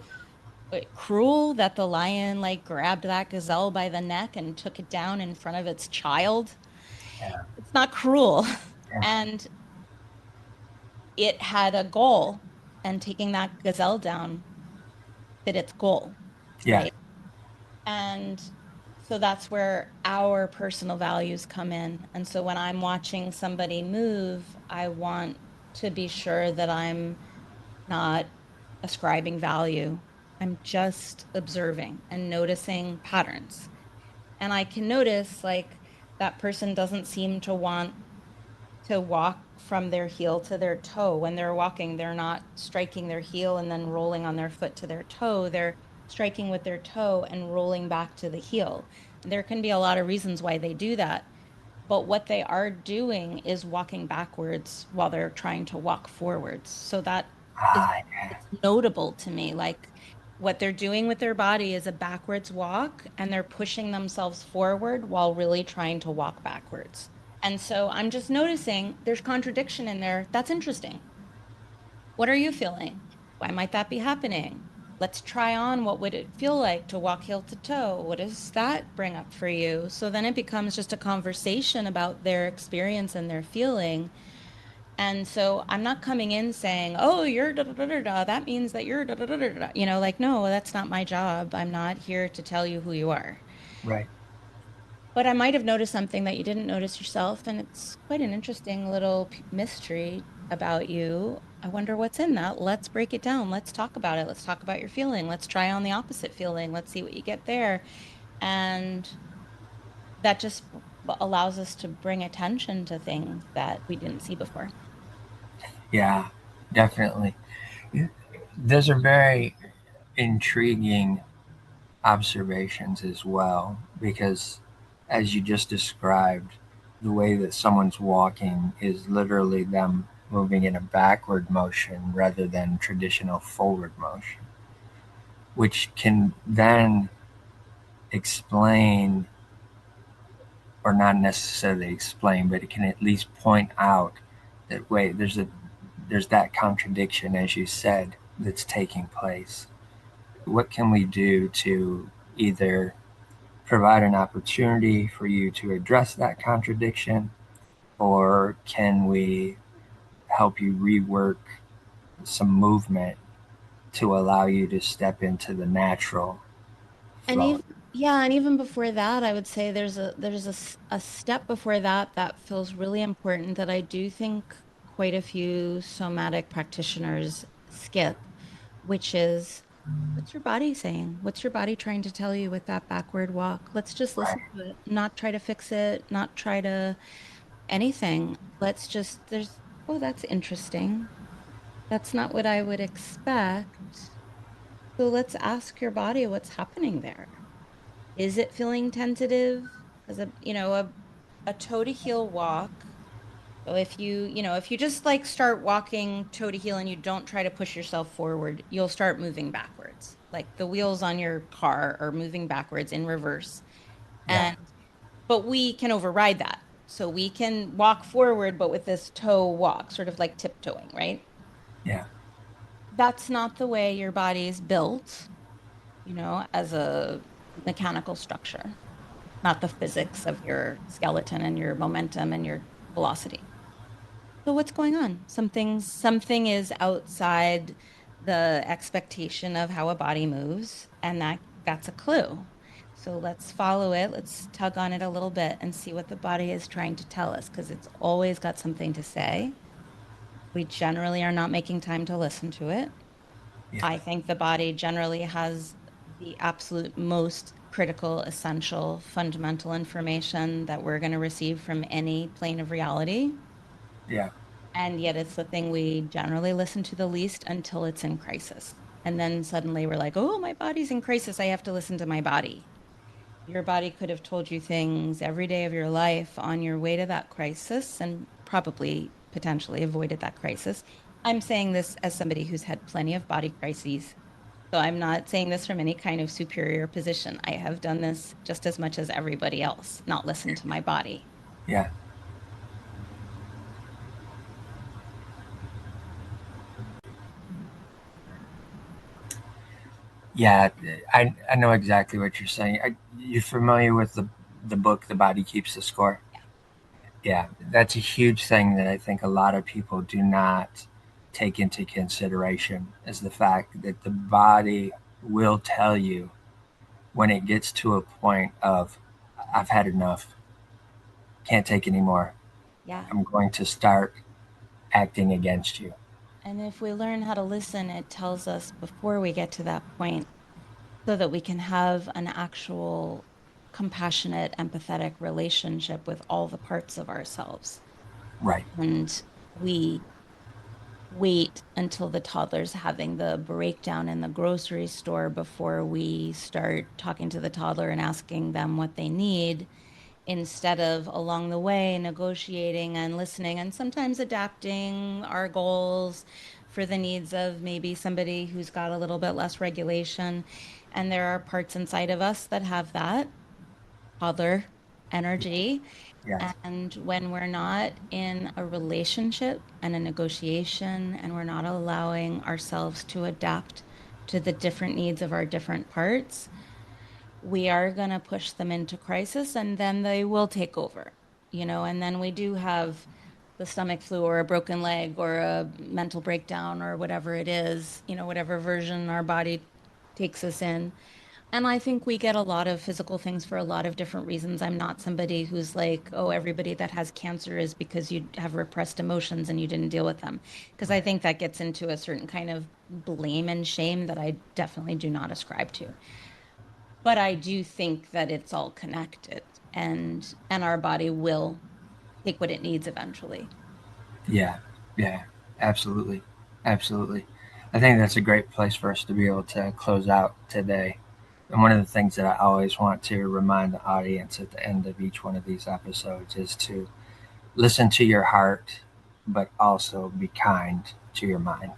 cruel that the lion like grabbed that gazelle by the neck and took it down in front of its child. Yeah. It's not cruel. Yeah. And it had a goal, and taking that gazelle down fit its goal, Yeah. right? And so that's where our personal values come in. And so when I'm watching somebody move, I want to be sure that I'm not ascribing value. I'm just observing and noticing patterns. And I can notice like that person doesn't seem to want to walk from their heel to their toe. When they're walking, they're not striking their heel and then rolling on their foot to their toe. They're striking with their toe and rolling back to the heel. There can be a lot of reasons why they do that. But what they are doing is walking backwards while they're trying to walk forwards. So that is, Ah, yeah. it's notable to me. Like what they're doing with their body is a backwards walk, and they're pushing themselves forward while really trying to walk backwards. And so I'm just noticing there's contradiction in there. That's interesting. What are you feeling? Why might that be happening? Let's try on what would it feel like to walk heel to toe? What does that bring up for you? So then it becomes just a conversation about their experience and their feeling. And so I'm not coming in saying, "Oh, you're da da da da da. That means that you're da da da da da." Like, no, that's not my job. I'm not here to tell you who you are. Right. But I might have noticed something that you didn't notice yourself, and it's quite an interesting little mystery about you. I wonder what's in that. Let's break it down. Let's talk about it. Let's talk about your feeling. Let's try on the opposite feeling. Let's see what you get there. And that just allows us to bring attention to things that we didn't see before. Yeah. Definitely. Those are very intriguing observations as well, because as you just described, the way that someone's walking is literally them moving in a backward motion rather than traditional forward motion, which can then explain, or not necessarily explain, but it can at least point out that wait, there's that contradiction, as you said, that's taking place. What can we do to either provide an opportunity for you to address that contradiction, or can we help you rework some movement to allow you to step into the natural And flow? even yeah, and even before that, I would say there's a step before that that feels really important that I do think quite a few somatic practitioners skip, which is, what's your body saying? What's your body trying to tell you with that backward walk? Let's just Right. listen to it, not try to fix it, not try to anything. Let's just, oh, that's interesting. That's not what I would expect. So let's ask your body what's happening there. Is it feeling tentative? Because a toe to heel walk. So if you just like start walking toe to heel and you don't try to push yourself forward, you'll start moving backwards. Like the wheels on your car are moving backwards in reverse. Yeah. And but we can override that. So we can walk forward, but with this toe walk, sort of like tiptoeing, right? Yeah. That's not the way your body is built, as a mechanical structure, not the physics of your skeleton and your momentum and your velocity. So what's going on? Something is outside the expectation of how a body moves, and that's a clue. So let's follow it. Let's tug on it a little bit and see what the body is trying to tell us, because it's always got something to say. We generally are not making time to listen to it. Yeah. I think the body generally has the absolute most critical, essential, fundamental information that we're going to receive from any plane of reality. Yeah. And yet it's the thing we generally listen to the least until it's in crisis. And then suddenly we're like, oh, my body's in crisis. I have to listen to my body. Your body could have told you things every day of your life on your way to that crisis and probably potentially avoided that crisis. I'm saying this as somebody who's had plenty of body crises. So I'm not saying this from any kind of superior position. I have done this just as much as everybody else, not listen to my body. Yeah. Yeah. I know exactly what you're saying. You're familiar with the book The Body Keeps the Score? Yeah, that's a huge thing that I think a lot of people do not take into consideration is the fact that the body will tell you when it gets to a point of I've had enough, can't take anymore. Yeah. I'm going to start acting against you. And if we learn how to listen, it tells us before we get to that point so that we can have an actual compassionate, empathetic relationship with all the parts of ourselves. Right. And we wait until the toddler's having the breakdown in the grocery store before we start talking to the toddler and asking them what they need, instead of along the way negotiating and listening and sometimes adapting our goals for the needs of maybe somebody who's got a little bit less regulation. And there are parts inside of us that have that toddler energy. Yes. And when we're not in a relationship and a negotiation, and we're not allowing ourselves to adapt to the different needs of our different parts, we are going to push them into crisis and then they will take over, and then we do have the stomach flu or a broken leg or a mental breakdown or whatever it is, whatever version our body takes us in. And I think we get a lot of physical things for a lot of different reasons. I'm not somebody who's like, oh, everybody that has cancer is because you have repressed emotions and you didn't deal with them. Because I Right. think that gets into a certain kind of blame and shame that I definitely do not ascribe to. But I do think that it's all connected, and our body will take what it needs eventually. Yeah. Yeah. Absolutely. Absolutely. I think that's a great place for us to be able to close out today. And one of the things that I always want to remind the audience at the end of each one of these episodes is to listen to your heart, but also be kind to your mind.